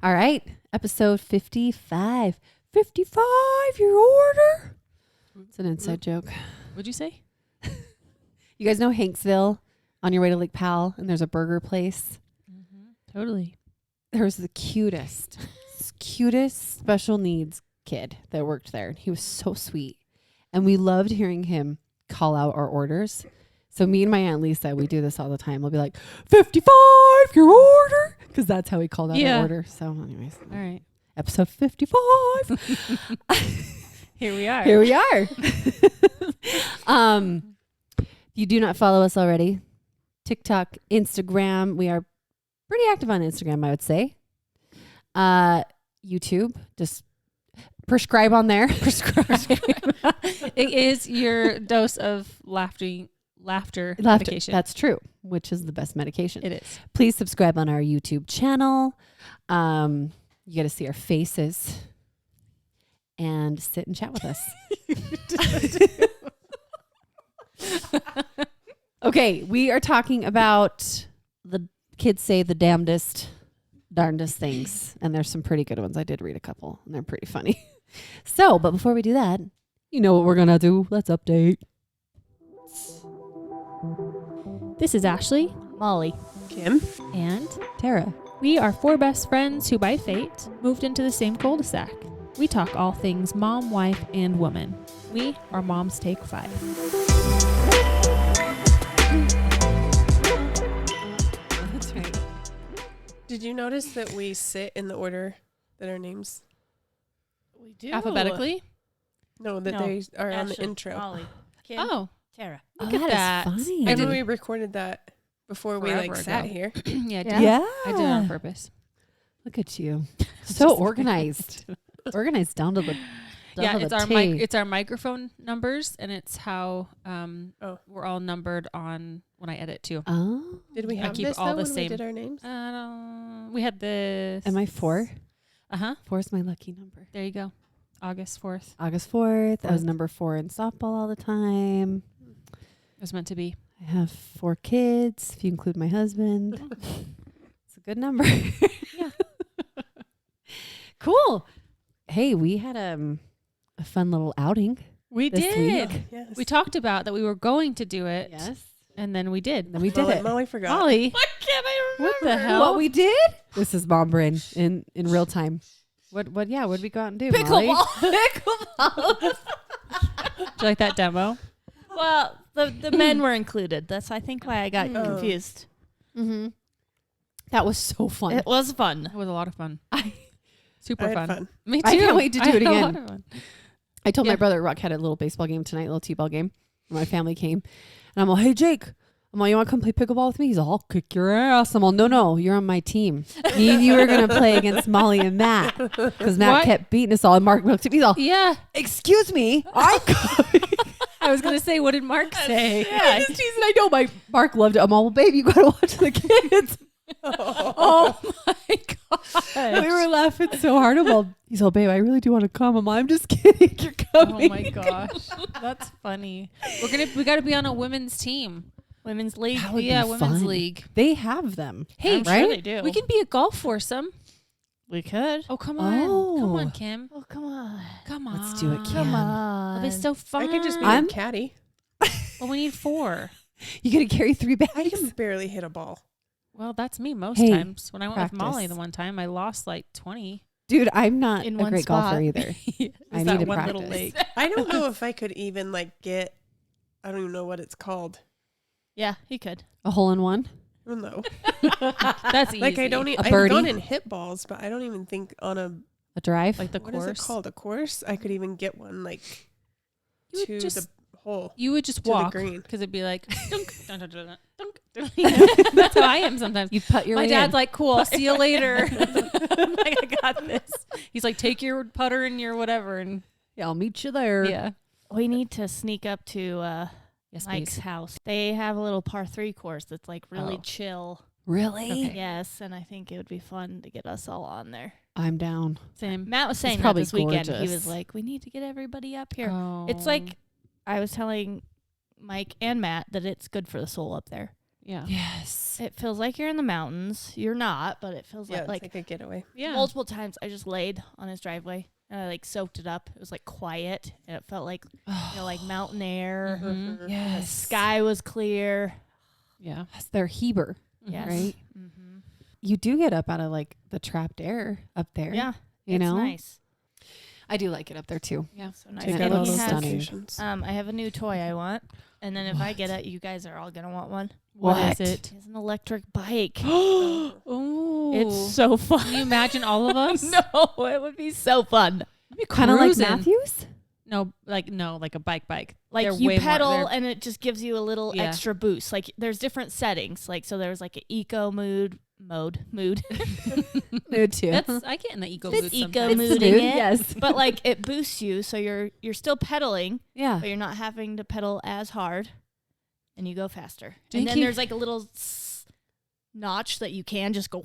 All right. Episode 55. 55, your order. It's an inside joke. What'd you say? You guys know Hanksville on your way to Lake Powell, and there's a burger place? Mm-hmm. Totally. There was the cutest special needs kid that worked there. He was so sweet. And we loved hearing him call out our orders. So me and my Aunt Lisa, we do this all the time. We'll be like, 55, your order. Because that's how he called out our order. So anyways. All right. Episode 55. Here we are. Here we are. You do not follow us already. TikTok, Instagram. We are pretty active on Instagram, I would say. YouTube, just prescribe on there. It is your dose of laughter medication. That's true, which is the best medication. It is. Please subscribe on our YouTube channel. You get to see our faces and sit and chat with us. Okay, we are talking about the kids say the darndest things, and there's some pretty good ones. I did read a couple, and they're pretty funny. So, but before we do that, you know what we're gonna do. Let's update. This is Ashley, Molly, Kim, and Tara. We are 4 best friends who, by fate, moved into the same cul-de-sac. We talk all things mom, wife, and woman. We are Moms Take 5. That's right. did you notice that we sit in the order that our names? we do. Alphabetically? No, that No, they are on the Ashley, intro. Molly, Kim, Oh, Tara. look at that. Funny. I And did- we recorded that before we Forever sat ago. here. yeah, I did. Yeah. I did it on purpose. Look at you. So Just- organized. Organized down to the Yeah, to it's the our T. it's our microphone numbers, and it's how we're all numbered on when I edit too. Oh. Did we I have keep this all though the when same. we did our names? We had this. Am I 4? 4 is my lucky number. There you go. August 4th. August 4th. I was 4th. number 4 in softball all the time. It was meant to be. I have 4 kids, if you include my husband. It's a good number. Yeah. Cool. Hey, we had a fun little outing. We this did. week. Yes. We talked about that we were going to do it. Yes. And then we did. And then we did it. Molly forgot. Molly. Why can't I What remember? the hell? What we did? This is Mom Brain in real time. What did we go out and do? Molly? Pickleball. Do you like that demo? Well, the men were included. That's, I think, why I got Oh. confused. Mm-hmm. That was so fun. It was fun. It was a lot of fun. I Super had fun. fun. Me too. I can't wait to do I it had a again. lot of fun. I told Yeah. my brother Rock had a little baseball game tonight, a little t-ball game. And my family came. And I'm all, hey, Jake. I'm all, you want to come play pickleball with me? He's all, I'll kick your ass. I'm all, no, you're on my team. Me and you were going to play against Molly and Matt. Because Matt What? kept beating us all. And Mark looked at me. He's all, Yeah. excuse me. I I was going to say, what did Mark say? yeah. Just teasing. I know Mark loved it. I'm all, well, babe, you got to watch the kids. Oh my God. We were laughing so hard. I'm all, he's all, babe, I really do want to come. I'm just kidding. You're coming. Oh my gosh. That's funny. We got to be on a women's team. Women's league. That would be Women's fun. league. They have them. Hey, I'm right? sure they do. We can be a golf foursome. We could. Oh, come on. Oh. Come on, Kim. Oh, come on. Come on. Let's do it, Kim. Come on. It'll be so fun. I could just be I'm- a caddy. Well, we need 4. You got to carry 3 I bags? can barely hit a ball. Well, that's me most Hey, times. When I went with Molly practice. the one time, I lost like 20. Dude, I'm not In a one great spot. golfer either. Is I that need to one practice. little lake? I don't know if I could even get. I don't even know what it's called. Yeah, he could. A hole in one? I don't know. That's easy. Like I don't. A I've birdie? gone and hit balls, but I don't even think on a A drive? like the what course. is it called? A course? I could even get one like You would to just- the hole. You would just to the walk green. because it'd be like, dunk, dunk, dunk, dunk, dunk, dunk. That's how I am sometimes. You put your My way dad's in. like, cool, I'll see you later. I'm like, I got this. He's like, take your putter and your whatever. And yeah, I'll meet you there. yeah. We need to sneak up to Yes, Mike's please. house. They have a little par 3 course that's like really Oh. chill. Really? Okay. Yes, and I think it would be fun to get us all on there. I'm down. Same. Matt was saying that probably this weekend. He gorgeous. was like, we need to get everybody up here. Oh. It's like I was telling Mike and Matt that it's good for the soul up there. Yeah. Yes. It feels like you're in the mountains. You're not, but it feels Yeah, it's like like a getaway. Yeah. multiple times I just laid on his driveway and I like soaked it up. It was like quiet and it felt like, like mountain air. Mhm. The Yes. sky was clear. Yeah. Yes, they're Heber, Yes. right? Mm-hmm. You do get up out of like the trapped air up there. Yeah. You it's know? nice. I do like it up there too. Yeah. So nice. Take Yeah, out And all he those has, stunning. locations. I have a new toy I want. And then if I get What? it, you guys are all going to want one. What is it? It's an electric bike. Oh. It's so fun. Can you imagine all of us? No, it would be so fun. Kind of like Cruising. Matthews? No, like a bike. Like They're you way more- pedal they're- and it just gives you a little Yeah. extra boost. Like there's different settings. Like so there's like an eco mode. Mood too. I get in the eco It's mood eco sometimes. mood. It's mooding mood, it. yes. But like it boosts you so you're still pedaling, Yeah. but you're not having to pedal as hard and you go faster. Do you And then keep- there's like a little notch that you can just go.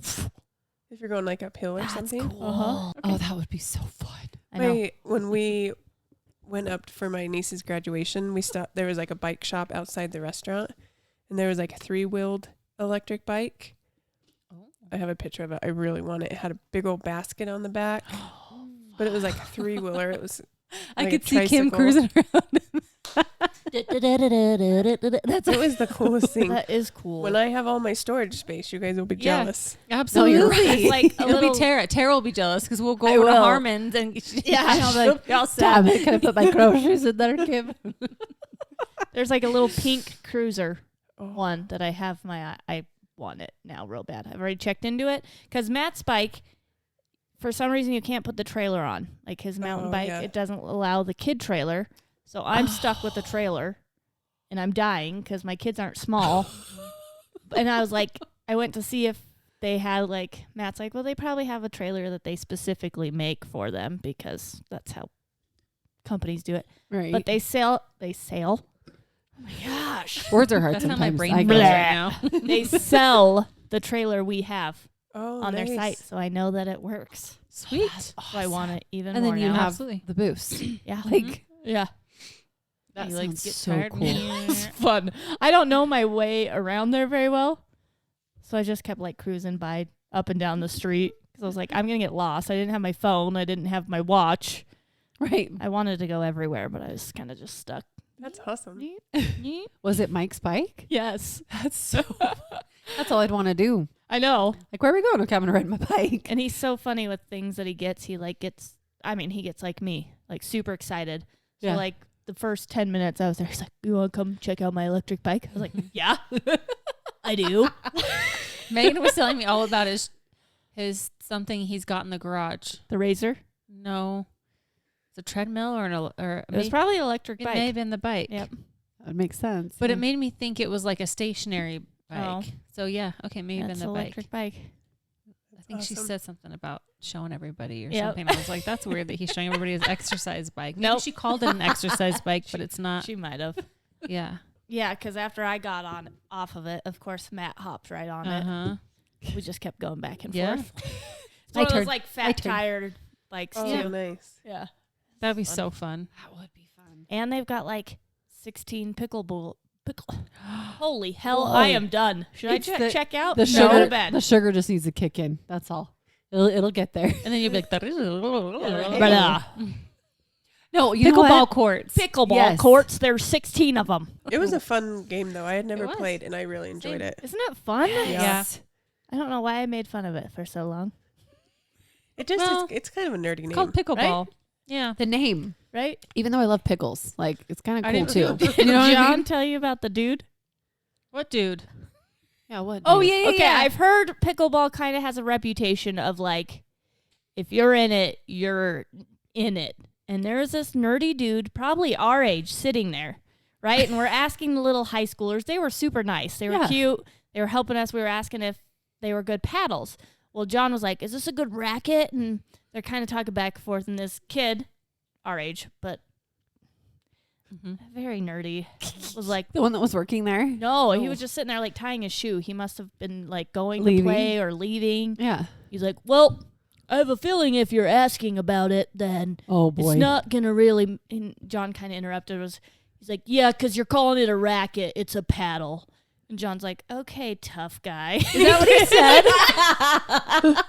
If you're going like uphill or That's something. cool. Uh-huh. Oh, that would be so fun. I know. When we went up for my niece's graduation, we stopped. There was like a bike shop outside the restaurant, and there was like a 3-wheeled electric bike. I have a picture of it. I really want it. It had a big old basket on the back, but it was like a 3-wheeler. It was. I like a could see Kim tricycle. cruising around. That's It was the coolest thing. that is cool. When I have all my storage space, you guys will be Yeah. jealous. Absolutely. No, you're right. It's like a It'll little be Tara. Tara will be jealous because we'll go I over to will. Harmon's and Yeah, I'll be like, y'all Damn sad. it. Can I put my groceries in there, Kim? there's like a little pink cruiser Oh. one that I have I want it now real bad. I've already checked into it because Matt's bike, for some reason you can't put the trailer on. Like his mountain Oh, bike, yeah. it doesn't allow the kid trailer. So I'm stuck with the trailer and I'm dying because my kids aren't small. And I was like, I went to see if they had like, Matt's like, well, they probably have a trailer that they specifically make for them because that's how companies do it. Right. But they sell. Oh my gosh. Words are hard That's how sometimes. my brain I feels get it. right now. They sell the trailer we have Oh, on nice. their site, so I know that it works. Sweet. So I want it even And more then you now. have Absolutely. the boost. Yeah. Like, Yeah. that You, sounds get so tired. cool. It's fun. I don't know my way around there very well, so I just kept like cruising by up and down the street because I was like, I'm gonna get lost. I didn't have my phone. I didn't have my watch. Right. I wanted to go everywhere, but I was kind of just stuck. That's awesome. Was it Mike's bike? Yes. That's so. That's all I'd want to do. I know. Like, where are we going? Okay, I'm gonna ride my bike. And he's so funny with things that he gets. He gets like me, like super excited. So Yeah. like the first 10 minutes I was there, he's like, you want to come check out my electric bike? I was like, yeah, I do. Megan was telling me all about his something he's got in the garage. The Razor. No, it's a treadmill or It was probably an electric it bike. may have been the bike. Yep. That makes sense. But it made me think it was like a stationary bike. Oh. So yeah, okay, maybe That's been an the bike. electric bike. I think she awesome. said something about showing everybody or Yep. something. I was like, that's weird that he's showing everybody his exercise bike. Maybe Nope. she called it an exercise bike, but it's not. She might have. Yeah. Yeah, because after I got off of it, of course, Matt hopped right on Uh-huh. it. We just kept going back and Yeah. forth. It's My one of those turn. like My fat turn. tired bikes Oh, too. nice. Yeah. That'd be Fun. so fun. That would be fun. And they've got like 16 pickle. Holy hell, Whoa. I am done. Should It's I the- check out? The No, sugar, go to bed. the sugar just needs to kick in. That's all. It'll get there. And then you'd be like, Blah. No, you know pickleball what? courts. Pickleball Yes. courts. There's 16 of them. It was a fun game though. I had never was. played and I really enjoyed it. Isn't it fun? Yes. I don't know why I made fun of it for so long. It just Well, it's kind of a nerdy It's name. called pickleball. Yeah. The name, Right? even though I love pickles, like it's kind I of cool didn't- too. You know what John I mean? tell you about the dude? What dude? Yeah. What? Oh, dude? yeah, yeah, Okay, yeah. I've heard pickleball kind of has a reputation of like, if you're in it, you're in it. And there's this nerdy dude, probably our age, sitting there, right? And we're asking the little high schoolers. They were super nice. They were Yeah. cute. They were helping us. We were asking if they were good paddles. Well, John was like, is this a good racket? And they're kind of talking back and forth. And this kid, our age, but very nerdy, was like, The one that was working there. no, he Oh. was just sitting there like tying his shoe. He must have been like going Leaving. to play or leaving. Yeah. He's like, well, I have a feeling if you're asking about it, then Oh boy. it's not going to really. And John kind of interrupted. He's like, yeah, because you're calling it a racket. It's a paddle. And John's like, okay, tough guy. Is that what he said?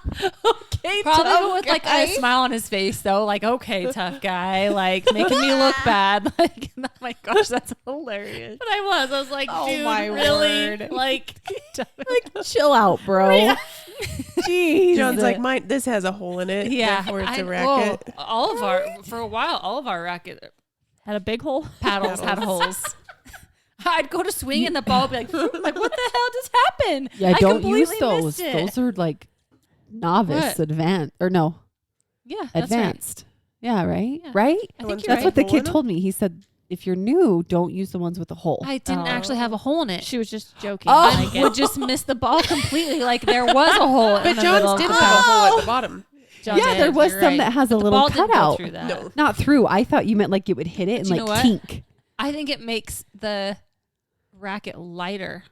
Okay, Probably with like a smile on his face though, like, okay, tough guy, like making me look bad. Like, oh my gosh, that's hilarious. But I was like, Oh, dude, my really? word. Like, chill out, bro. Jeez. John's like, mine. This has a hole in it. Yeah, Therefore it's a racket. Well, all of our for a while, all of our racket had a big hole. paddles had holes. I'd go to swing and the ball would be like, what the hell just happened? Yeah, I don't use completely those. missed it. Those are like novice, What? advanced, or no, Yeah, that's right. advanced. Yeah, right? Yeah. Right? I The think ones you're That's right. what the Hole kid in 'em? told me. He said, if you're new, don't use the ones with the hole. I didn't actually have a hole in it. She was just joking. Oh. I I get would just miss the ball completely. Like there was a hole in But the middle John's of did the have a paddle. hole at the bottom. John yeah, did. there was You're some right. that has a The little ball didn't go cutout. through that. No. Not through. I thought you meant like it would hit it and you know like what? kink I think it makes the racket lighter.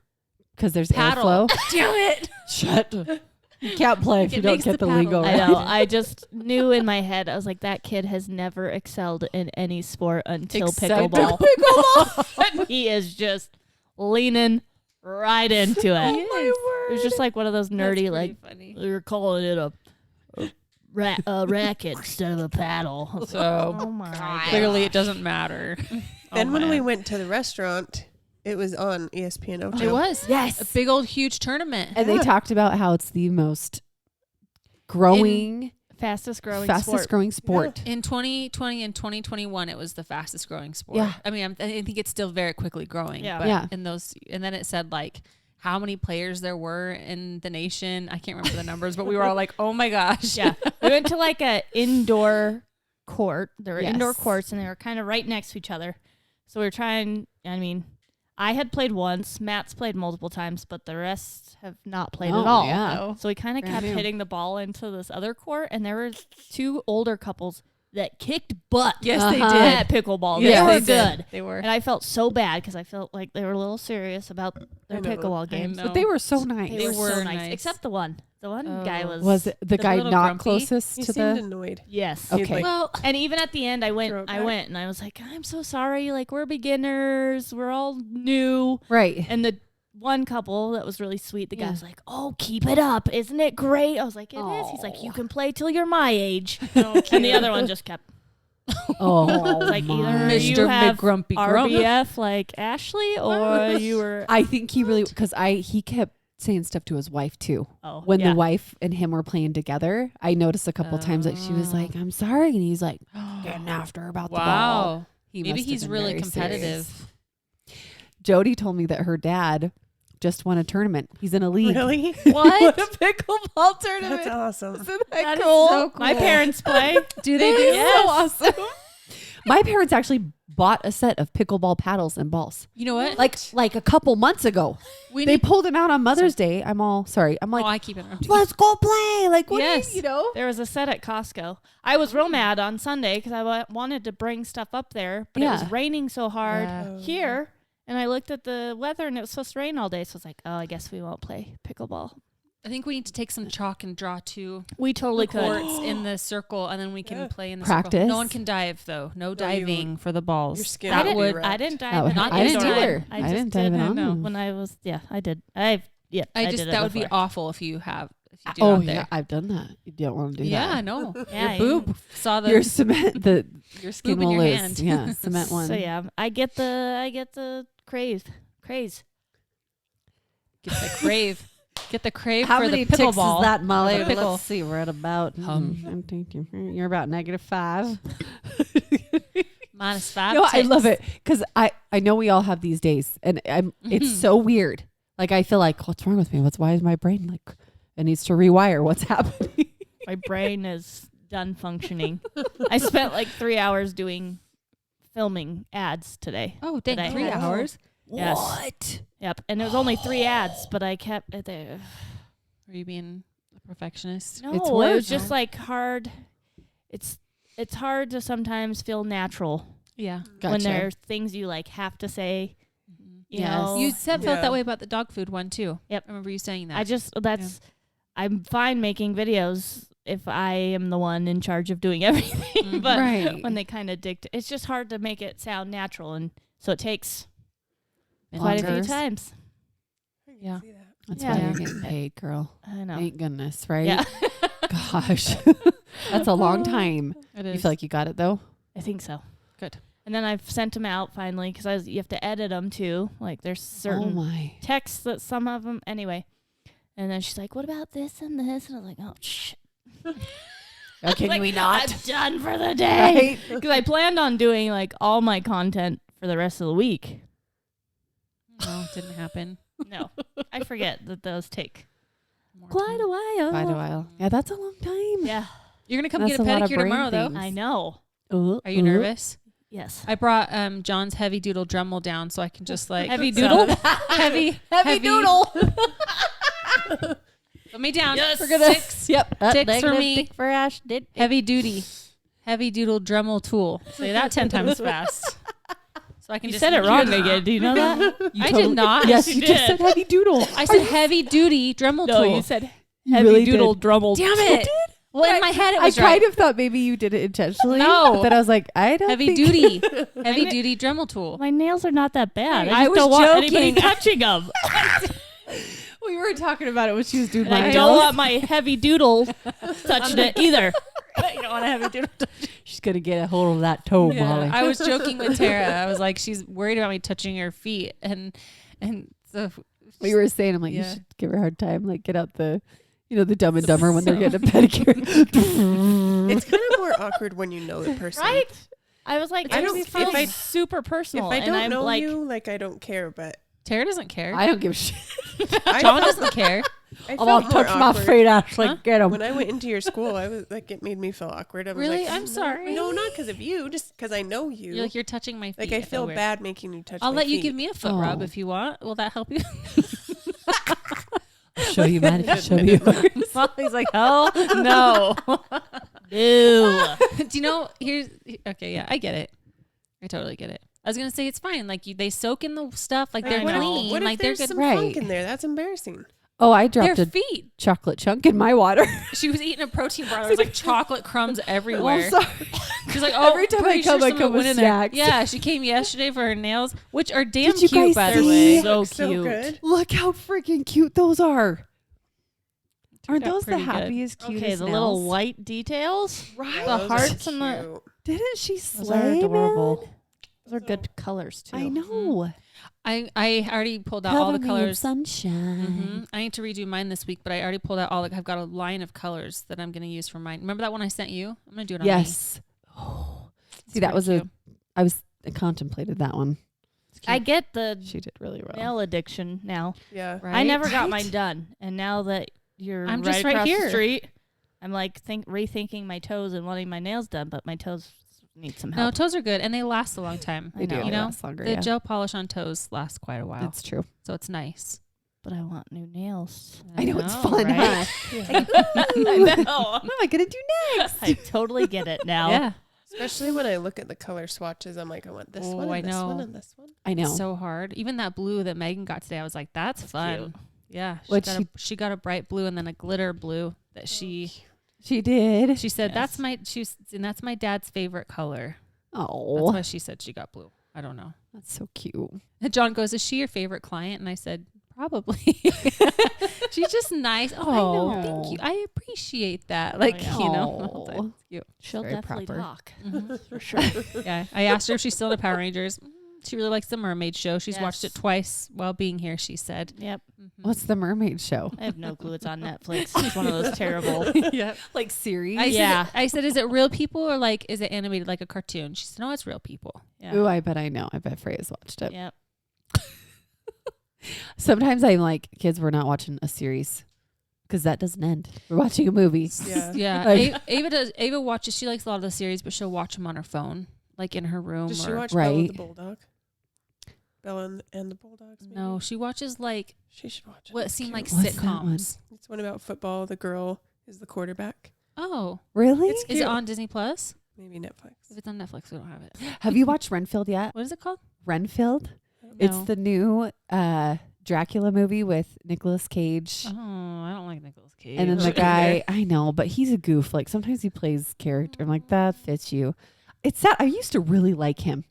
because there's Paddle. airflow. Damn it. Shut. You can't play if It you don't makes get the the lingo paddle. I right. know. I just knew in my head, I was like, that kid has never excelled in any sport until Except pickleball. And he is just leaning right into it. It was just like one of those nerdy, like, funny. you're calling it a racket instead of a paddle. So Oh my God. clearly it doesn't matter. Then when we went to the restaurant, it was on ESPN Ocho. It was. Yes. A big old huge tournament. And they Yeah. talked about how it's the most growing, Fastest growing fastest sport. growing sport. In 2020 and 2021, it was the fastest growing sport. Yeah. I mean, I think it's still very quickly growing. Yeah. But Yeah. in those, and then it said like how many players there were in the nation. I can't remember the numbers, but we were all like, oh my gosh. Yeah. We went to like a indoor court. There were Yes. indoor courts and they were kind of right next to each other. So we were trying, I mean, I had played once, Matt's played multiple times, but the rest have not played Oh, at all. yeah. So we kind of Brand kept new. hitting the ball into this other court, and there were two older couples that kicked butt. Yes, Uh-huh. they At did. pickleball. Yes, they were they did. good. They were. And I felt so bad because I felt like they were a little serious about their I know. pickleball I games. know. But they were so nice. They were so were nice. nice. Except the one. The one guy Oh. was. it the guy little not grumpy? closest He to seemed the? annoyed. Yes. Okay. He's like, Well, And even at the end, I went Throw it back. and I was like, I'm so sorry. Like, we're beginners. We're all new. Right. And the one couple that was really sweet, the guy Yeah. was like, oh, keep it up. Isn't it great? I was like, it is. He's like, you Aw. can play till you're my age. And the other one just kept Oh, like, either my. you Mr. have McGrumpy Grump. RBF like Ashley or you were. I think he really because he kept saying stuff to his wife too. Oh, When yeah. the wife and him were playing together, I noticed a couple times that she was like, "I'm sorry," and he's like, getting after her about the ball. wow. He Maybe must have he's been really very competitive. serious. Jody told me that her dad just won a tournament. He's in a league. really? What? a pickleball tournament. That's awesome. Isn't That is cool? so cool. My parents play. Do they do? Yes. So awesome. My parents actually bought a set of pickleball paddles and balls. You know what? Like a couple months ago. we They need. pulled them out on Mother's Day. I'm like, I keep interrupting. let's go play. Like, what Yes. do you know? There was a set at Costco. I was real mad on Sunday because I wanted to bring stuff up there, but it Yeah. was raining so hard Yeah. here. And I looked at the weather and it was supposed to rain all day. So I was like, oh, I guess we won't play pickleball. I think we need to take some chalk and draw two We totally could. courts in the circle, and then we can Yeah. play in the Practice. circle. No one can dive though. No you diving for the balls. Your skin I would be didn't, wrecked. I didn't dive That would- in I it didn't this time. either. I just didn't dive in did on it them. when I was, I did. I did just it that would be before. awful if you do Oh out yeah, there. I've done that. You don't want to do Yeah, I that. know. Yeah, Your boob saw the Your cement, your skin boob in will your lose. hand. Yeah, cement one. So yeah, I get the craze. get the crave. Get the crave How for many the ticks pickleball. is that, Molly? The pickle. Let's see. We're at about. I'm thinking you're about -5. -5. No, I love ticks. it because I know we all have these days, and it's so weird. Like I feel like, what's wrong with me? Why is my brain like it needs to rewire? What's happening? My brain is done functioning. I spent like 3 hours filming ads today. Oh, dang, That I 3 had. hours. Yes. What? Yep, and it was only 3 ads, but I kept it there. Are you being a perfectionist? No, It's it work. was just like hard. It's hard to sometimes feel natural Yeah. when there's things you like have to say. You Yes. know, You felt Yeah. that way about the dog food one too. Yep. I remember you saying that. I'm fine making videos if I am the one in charge of doing everything. Mhm. But Right. when they kind of dictate, it's just hard to make it sound natural, and so it takes quite a few Longer. times. Yeah. See that. That's Yeah. why you're getting paid, girl. I know. Thank goodness, right? Yeah. Gosh. That's a long time. It You is. feel like you got it though? I think so. Good. And then I've sent them out finally because you have to edit them too. Like there's certain Oh my. texts that some of them anyway. And then she's like, "What about this and this?" And I was like, "Oh shit." Oh, can Like, we not? I'm done for the day. Right? Because I planned on doing like all my content for the rest of the week. No, it didn't happen. No, I forget that those take More quite time. a while. Quite a while. Yeah, that's a long time. Yeah, You're gonna come That's get a a lot of pedicure brain tomorrow, though. things. I know. Are you nervous? Yes. I brought John's heavy doodle Dremel down so I can just like Heavy some- doodle? heavy doodle. Put me down. Yes. We're gonna six. Yep. Sticks for me. For Ash did. Heavy duty. Heavy doodle Dremel tool. Say that 10 times fast. So I can You just said it wrong again. Do you know that? I did not. Yes, you you just did. said heavy doodle. I said heavy duty Dremel No, tool. you said You heavy really doodle did. drummel. Damn it. Well, in my head it I was kind right. of thought maybe you did it intentionally. No. But then I was like, I don't Heavy think duty. Heavy duty Dremel tool. My nails are not that bad. I I just was don't want anybody joking. touching them. We were talking about it when she was doing And I my don't nails. want my heavy doodle touching it either. You don't want to have a doodle. She's gonna get a hold of that toe, Molly. I was joking with Tara. I was like, she's worried about me touching her feet, and so We were saying, I'm like, you Yeah. should give her a hard time. Like, get out the, the Dumb and Dumber when they're getting a pedicure. It's kind of more awkward when you know the person. Right? I was like, I I don't- don't if feel I- super personal. If I and don't I'm know like, you, like I don't care, but Tara doesn't care. I don't give a shit. John doesn't care. I I'm all felt more touch my awkward. feet, Ashley. Huh? Get him. When I went into your school, I was like, it made me feel awkward. I was Really? like, I'm "No, sorry." No, not because of you, just because I know you. You're like, you're touching my feet. Like I feel weird. bad making you touch. I'll my let you feet. give me a foot rub Oh. if you want. Will that help you? I'll show you mine. Show you yours. Molly's like, hell no. ew. Do you know? Okay, yeah, I get it. I totally get it. I was gonna say it's fine. Like they soak in the stuff. Like they're I know. clean. What if like they're there's good. some Right. funk in there? That's embarrassing. Oh, I Their dropped a feet. chocolate chunk in my water. She was eating a protein bar. There was like chocolate crumbs everywhere. I'm sorry. She's like, oh, Every time pretty I come, sure I someone come with went in there. snacks. Yeah, she came yesterday for her nails, which are damn Did you cute, guys by the see? way. So Looks so cute. good. Look how freaking cute those are. Aren't out those the pretty good. happiest, cutest Okay, the nails? little white details. Right. The Those are hearts and the- cute. Didn't she Those slay, are man? adorable. Those are good colors too. I know. I already pulled out all the Cover me in colors. sunshine. I need to redo mine this week, but I already pulled out all. I've got a line of colors that I'm going to use for mine. Remember that one I sent you? I'm going to do it on me. Yes. Oh. It's See, that pretty was cute. I contemplated that one. It's cute. I get the She did really well. nail addiction now. Yeah. Right? I never got Right? mine done, and now that you're I'm right just right across here. the street, I'm like rethinking my toes and wanting my nails done, but my toes need some No, help. toes are good, and they last a long time. They do. know. They You know, last longer, the yeah. gel polish on toes lasts quite a while, That's true. so it's nice. But I want new nails. I know, it's fun, right? I know. What am I gonna do next? I totally get it now. Yeah, Especially when I look at the color swatches, I'm like, I want this Oh, one, I and this one, know. and this one. I know. so hard. Even that blue that Megan got today, I was like, that's fun. cute. Yeah, What she got a bright blue and then a glitter blue that she did. said Yes. that's my dad's favorite color. That's Oh, why she said she got blue. I don't know. that's so cute. And John goes, is she your favorite client? And I said, probably. She's just nice. Oh, know. thank you. I appreciate that. Like, yeah. you know, Aw. that's cute. She'll Very definitely proper. talk. For sure. Yeah. I asked her if she's still into Power Rangers. She really likes the Mermaid show. She's watched it Yes. twice while being here, she said. Yep. What's the mermaid show? I have no clue it's on Netflix. It's one of those terrible. Yeah. Like series? I said, is it real people or like, is it animated like a cartoon? She said, no, it's real people. Yeah. Ooh, I bet I know. I bet Freya's watched it. Yep. Sometimes I'm like, kids, we're not watching a series because that doesn't end. We're watching a movie. Yeah. Yeah. Like- Ava watches, she likes a lot of the series, but she'll watch them on her phone, like in her room. Does she or- watch Bella Right. the Bulldog? Bella and the Bulldogs? Maybe? No, she watches like She should watch it. what It's seem cute. like What's that one? sitcoms. It's one about football. The girl is the quarterback. Oh, Really? It's is it cute. on Disney Plus? Maybe Netflix. If it's on Netflix, we don't have it. Have you watched Renfield yet? What is it called? Renfield? It's No. the new Dracula movie with Nicolas Cage. Oh, I don't like Nicolas Cage. And then the Okay. guy, I know, but he's a goof. Like sometimes he plays character. I'm like, that fits you. It's sad. I used to really like him.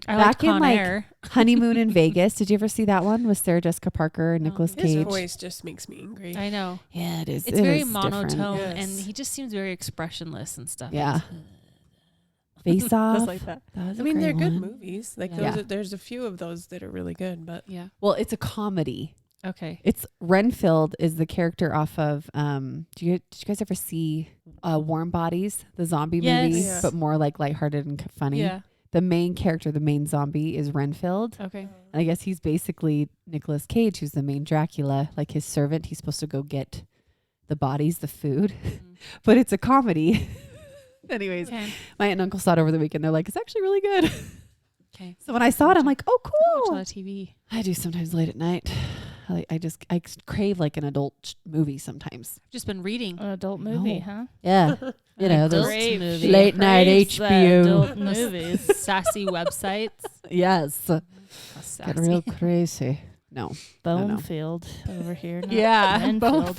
I Back like in, Con like, Air. Honeymoon in Vegas. Did you ever see that one with Sarah Jessica Parker and No. Nicolas His Cage? voice just makes me angry. I know. Yeah, it is. It's It very is different. monotone, Yes. and he just seems very expressionless and stuff. Yeah. Face Off. Just like that. That was I a mean, great they're good one. movies. Like Yeah. there's a few of those that are really good, but Yeah. Well, it's a comedy. Okay. It's Renfield is the character off of did you guys ever see Warm Bodies, the zombie Yes. movie, Yeah. but more like lighthearted and funny? Yeah. The main character, the main zombie is Renfield. Okay. And I guess he's basically Nicolas Cage, who's the main Dracula, like his servant. He's supposed to go get the bodies, the food. But it's a comedy. Anyways, Okay. my aunt and uncle saw it over the weekend. They're like, it's actually really good. Okay. So when I saw it, I'm like, oh, I watch a cool. lot of TV. I do sometimes late at night. I crave like an adult movie sometimes. I've just been reading. An adult movie, No. huh? Yeah. You know, those Crave- movie. late night craves the HBO. adult movies. Sassy websites. Yes. How Get sassy. real crazy. No. No, no. Bonefield over here. not Yeah, Renfield.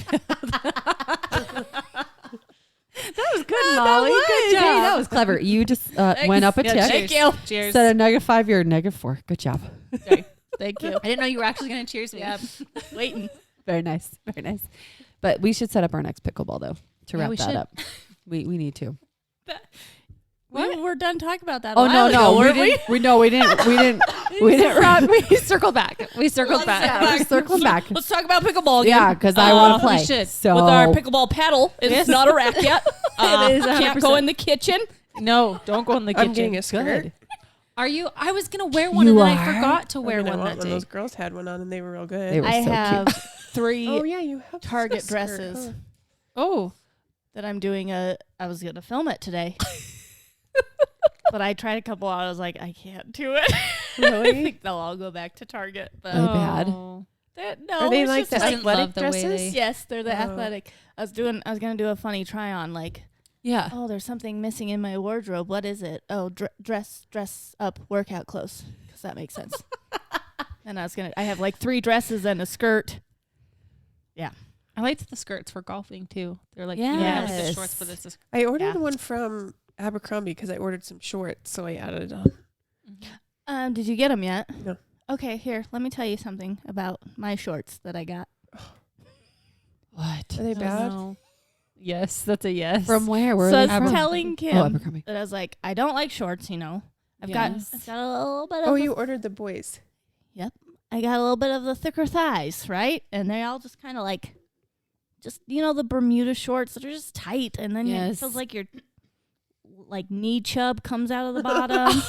That was good, That Molly. was- Good job. Hey, that was clever. You just went up a Yeah, tick. cheers. Cheers. Instead of -5, you're -4. Good job. Thank you. I didn't know you were actually going to cheers me. Yep. Waiting. Very nice. Very nice. But we should set up our next pickleball though to Yeah, wrap we that should. up. We need to. We're done talking about that. Oh a no, while no, ago, we weren't didn't. We no, we didn't. We didn't. We didn't. We circled back. We circled back. Yeah, we're circling back. Let's talk about pickleball again. Yeah, because I want to we play. should. So With our pickleball paddle. It's Yes. not a racket. It is Can't go 100%. in the kitchen. No, don't go in the kitchen. I'm getting a skirt. good. Are you? I was going to wear one You and then I are? forgot to I wear mean, I one want that one. day. Those girls had one on and they were real good. They were I so have cute. 3 Oh yeah, you have Target a skirt, dresses huh? Oh. that I'm doing I was going to film it today. But I tried a couple out. I was like, I can't do it. I Really? think they'll all go back to Target. But Are they bad? Oh. no, Are they it's like just the didn't athletic love the way dresses? they- Yes, they're the Oh. athletic. I was gonna do a funny try on, like, Yeah. oh, there's something missing in my wardrobe. What is it? Oh, dress up workout clothes, because that makes sense. And I have like 3 dresses and a skirt. I liked the skirts for golfing too. They're like, Yes. you have like the shorts, but it's just. I ordered Yeah. one from Abercrombie because I ordered some shorts, so I added it on. Did you get them yet? No. Okay, here, let me tell you something about my shorts that I got. What? Are they bad? No. Yes, that's a yes. From where? Where So I are was they from? telling Kim Oh, Abercrombie. that I was like, I don't like shorts, you know. I've Yes. got a little bit of Oh, the- you ordered the boys. I got a little bit of the thicker thighs, right? And they all just kind of like, just, you know, the Bermuda shorts that are just tight. And then it Yes. feels like your like knee chub comes out of the bottom.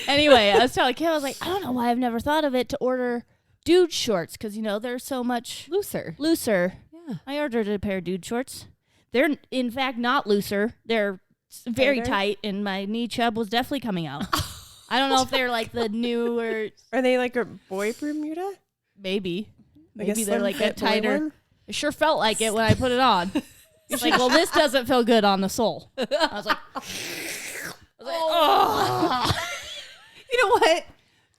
Anyway, I was telling Kim, I was like, I don't know why I've never thought of it to order dude shorts because, you know, they're so much Looser. looser. Yeah. I ordered a pair of dude shorts. They're, in fact, not looser. They're very Tighter? tight, and my knee chub was definitely coming out. I don't know if they're like the newer, Are they like a boy Bermuda? maybe. Like a Maybe they're slim like a fit boy tighter. one? It sure felt like it when I put it on. It's like, well, this doesn't feel good on the sole. I was like, oh. You know what?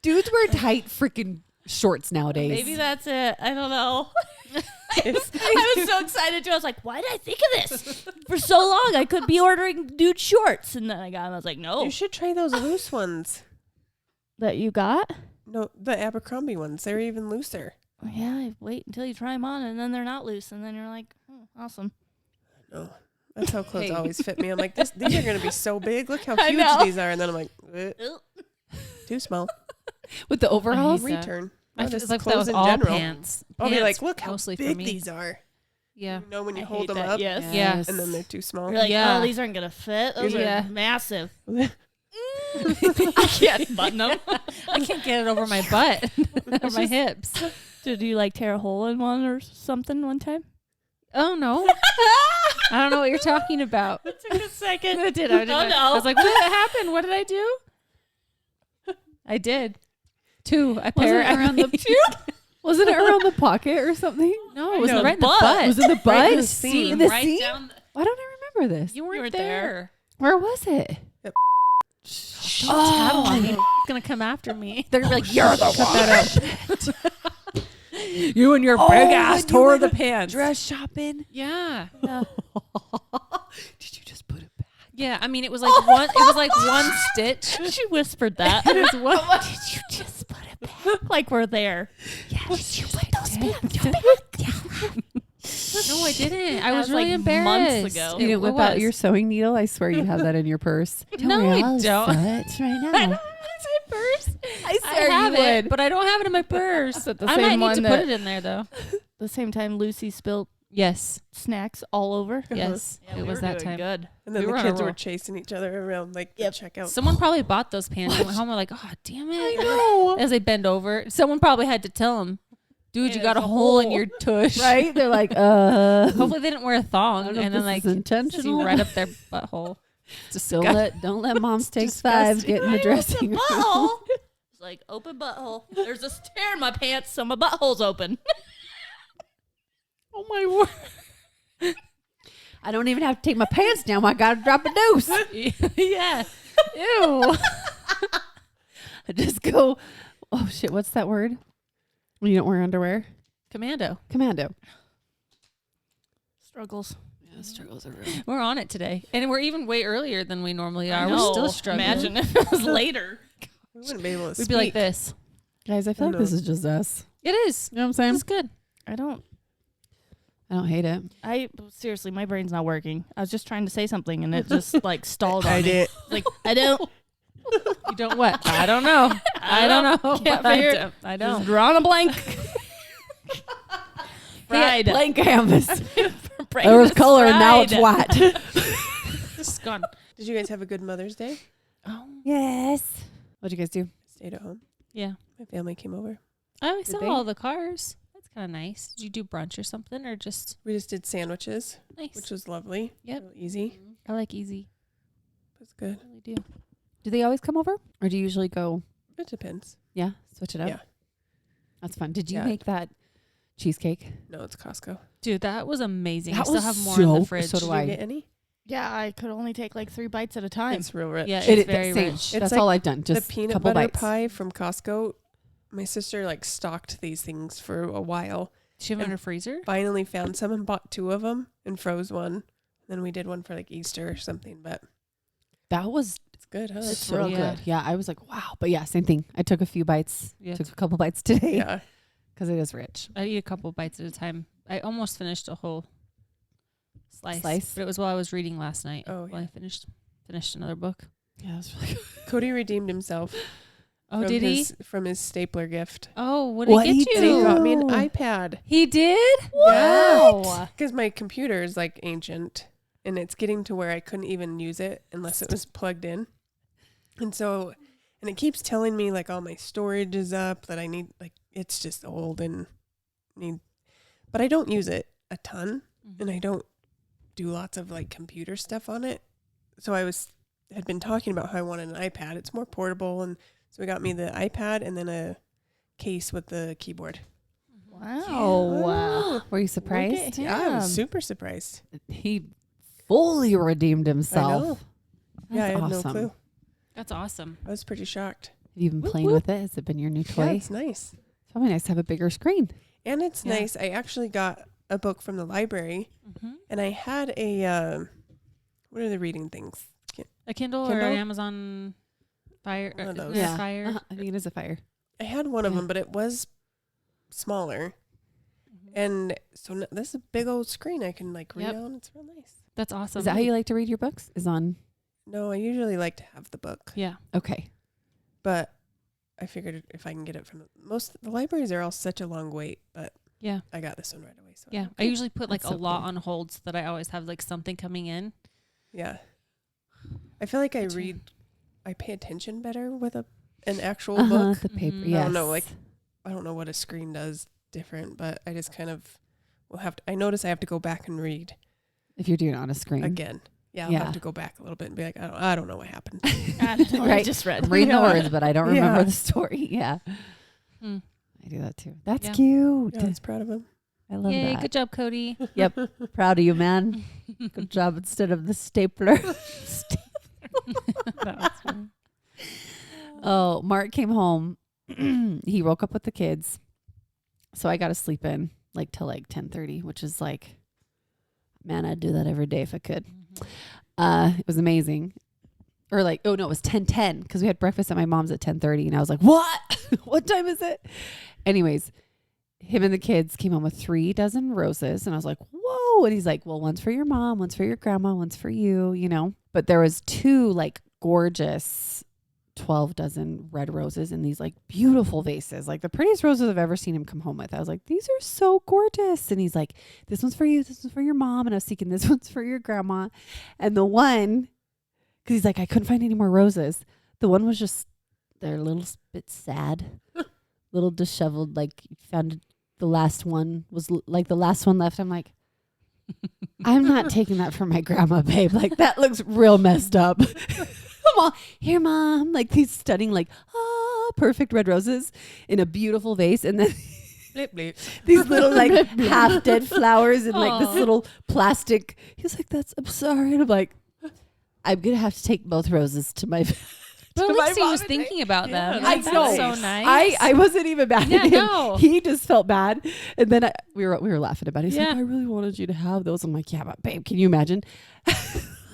Dudes wear tight freaking shorts nowadays. Maybe that's it. I don't know. I was so excited too. I was like, why did I think of this? For so long, I could be ordering dude shorts. And then I got them. I was like, no. You should try those loose ones. That you got? No, the Abercrombie ones. They're even looser. Yeah, I wait until you try them on and then they're not loose. And then you're like, oh, awesome. No, that's how clothes Hey. always fit me. I'm like, these are going to be so big. Look how I huge know. these are. And then I'm like, too small. with the overalls. hate that. Return. I No, feel just like that clothes was in all general. pants. I'll be Pants like, look how mostly for big me. these are. Yeah. You know, when you I hold hate them that, up Yes. Yes. and then they're too small. You're like, Yeah. oh, these aren't going to fit. Those Yeah. are massive. I can't button them. I can't get it over my butt or my hips. Did you like tear a hole in one or something one time? Oh, no. I don't know what you're talking about. It took a second. I did. I did. Oh, no. I was like, what happened? What did I do? I did. 2. I pair it around the Wasn't it around the pocket or something? No, it was No, right in the butt. butt. Was it the butt? Right in the See, seam. in the right seam? down. Why don't I remember this? You weren't weren't there. there. Where was it? Don't tattle on me. He's going to come after me. They're going to be like, you're the one. You and your big ass tore tore the the pants. Dress shopping. Yeah. Did you just put it back? Yeah, I mean, it was like one. It was like one stitch. She whispered that. It was one. Did you just put it back? Like we're there. Yeah, Did you put those pants back? No, I didn't. I That was was, really like, embarrassed. months ago. You didn't whip It out was. your sewing needle? I swear you have that in your purse. No, worry, I I'll don't. sew it right now. I don't have it in my purse. I I have it, but I don't have it in my purse. Is it the I might same need one to that- put it in there though. The same time Lucy spilled Yes, snacks all over. yes, Yeah, it we was were that doing time. Good. And then We the were on a kids were roll. chasing each other around like the checkout. Someone probably bought those pants and went home. We're like, oh, damn it! I know. As they bend over, someone probably had to tell them, dude, you Hey, got a there's a hole in hole." your tush. Right? They're like, Hopefully they didn't wear a I thong, don't know and if then this like is intentional. see right up their butthole. don't let Mom's Take 5 get in the dressing room. Butthole. It's like open butthole. There's a tear in my pants, so my butthole's open. Oh my word! I don't even have to take my pants down. I gotta drop a deuce. Yeah. Ew. I just go, oh shit, what's that word? When you don't wear underwear? Commando. Commando. Struggles. Yeah, struggles are real. We're on it today, and we're even way earlier than we normally are. I We're know. still struggling. Imagine if it was later. We wouldn't be able to We'd be like this. Guys, I feel like this is just us. It is. You know what I'm saying? It's good. I don't hate it. seriously, my brain's not working. I was just trying to say something and it just like stalled on I me. did. Like I don't You don't what? I don't know. I don't know. Can't I figure it. don't. I just don't. drawing a blank. Fried. Blank canvas. Brain There was is color and now it's fried. white. It's gone. Did you guys have a good Mother's Day? Oh. Yes. What'd you guys do? Stayed at home. Yeah. My family came over. I Did saw they? all the cars. That's kind of nice. Did you do brunch or something, or just We just did sandwiches, nice? which was lovely. Yep. Real easy. I like easy. It was good. I really do. Do they always come over? Or do you usually go, It depends. yeah, switch it up? Yeah. That's fun. Did you Yeah. make that cheesecake? No, it's Costco. Dude, that was amazing. I That still was have more in the so- fridge. so do Did I. you get any? Yeah, I could only take like 3 bites at a time. It's real rich. Yeah, It- it's very same. rich. That's like all I've done. Just the peanut couple butter bites. pie from Costco. My sister like stocked these things for a while. Did she have them in and- her freezer? Finally found some and bought 2 of them and froze one. Then we did one for like Easter or something, but That was it's good, huh? so so good. good. Yeah, I was like, wow. But yeah, same thing. I took a few bites. Yeah. Took a couple bites today Yeah. because it is rich. I eat a couple bites at a time. I almost finished a whole slice. Slice? But it was while I was reading last night. Oh, While yeah. I finished another book. Yeah, it was really good. Cody redeemed himself Oh, from did he? from his stapler gift. Oh, what did What he he get And he you? got me an Ooh. iPad. He did? Wow. Because my computer is like ancient and it's getting to where I couldn't even use it unless it was plugged in. And so, and it keeps telling me like all my storage is up, that I need, like, it's just old and need, but I don't use it a ton and I don't do lots of like computer stuff on it. So had been talking about how I wanted an iPad. It's more portable. And so we got me the iPad and then a case with the keyboard. Wow. Were you surprised? Yeah, I was super surprised. He fully redeemed I himself. know. Yeah, I That's had awesome. no clue. That's awesome. I was pretty shocked. Have you been Whoop, playing whoop. with it? Has it been your new Yeah, toy? it's nice. It's probably nice to have a bigger screen. And it's Yeah. nice. I actually got a book from the library Mm-hmm. and I had a, what are the reading things? A Kindle, or Kindle? an Amazon Fire? One of Isn't those. it a Yeah. Fire? Uh-huh. I think it is a fire. I had one of Yeah. them, but it was smaller. And so this is a big old screen I can like read Yep. on. It's real nice. That's awesome. Is that how you like to read your books? Is on? No, I usually like to have the book, Yeah. Okay. but I figured if I can get it from the libraries are all such a long wait, but Yeah. I got this one right away. So Yeah. I usually put like That's a so lot cool. on hold so that I always have like something coming in. yeah. I feel like Me too. I pay attention better with an actual Uh-huh, book. the paper. Mhm. Yes. I don't know, like, I don't know what a screen does different, but I just kind of will have to, I notice I have to go back and read if you're doing it on a screen. again. Yeah, I'll Yeah. have to go back a little bit and be like, I don't know what happened. I don't know what I Right. just read. I'm reading Yeah. the words, but I don't remember Yeah. the story. Yeah. Hmm. I do that too. That's Yeah. cute. Yeah, I was proud of him. I love Yay, that. good job, Cody. Yep. Proud of you, man. Good job instead of the stapler. That was fun. Oh, Mark came home. He woke up with the kids. So I got to sleep in like till like 10:30, which is like, man, I'd do that every day if I could. It was amazing. Or like, oh no, it was 10:10 because we had breakfast at my mom's at 10:30, and I was like, what? What time is it? Anyways, him and the kids came home with 3 dozen roses, and I was like, whoa. And he's like, well, one's for your mom, one's for your grandma, one's for you, you know. But there was 2 like gorgeous 12 dozen red roses in these like beautiful vases, like the prettiest roses I've ever seen him come home with. I was like, these are so gorgeous. And he's like, this one's for you, this one's for your mom. And I was thinking, this one's for your grandma. And the one, because he's like, I couldn't find any more roses. The one was just, they're a little bit sad, little disheveled. Like found the last one was like the last one left. I'm like, I'm not taking that for my grandma, babe. Like that looks real messed up. Come on, here, mom. Like these stunning, like, perfect red roses in a beautiful vase. And then Blip, blip. these little like half dead flowers in like this little plastic. He's like, I'm sorry. And I'm like, I'm going to have to take both roses to my But to at my least he mom was and thinking about Yeah, them. I Like, know. that's so nice. I wasn't even mad Yeah, at him. no. He just felt bad. And then we were laughing about it. He's Yeah. like, I really wanted you to have those. I'm like, yeah, but babe, can you imagine?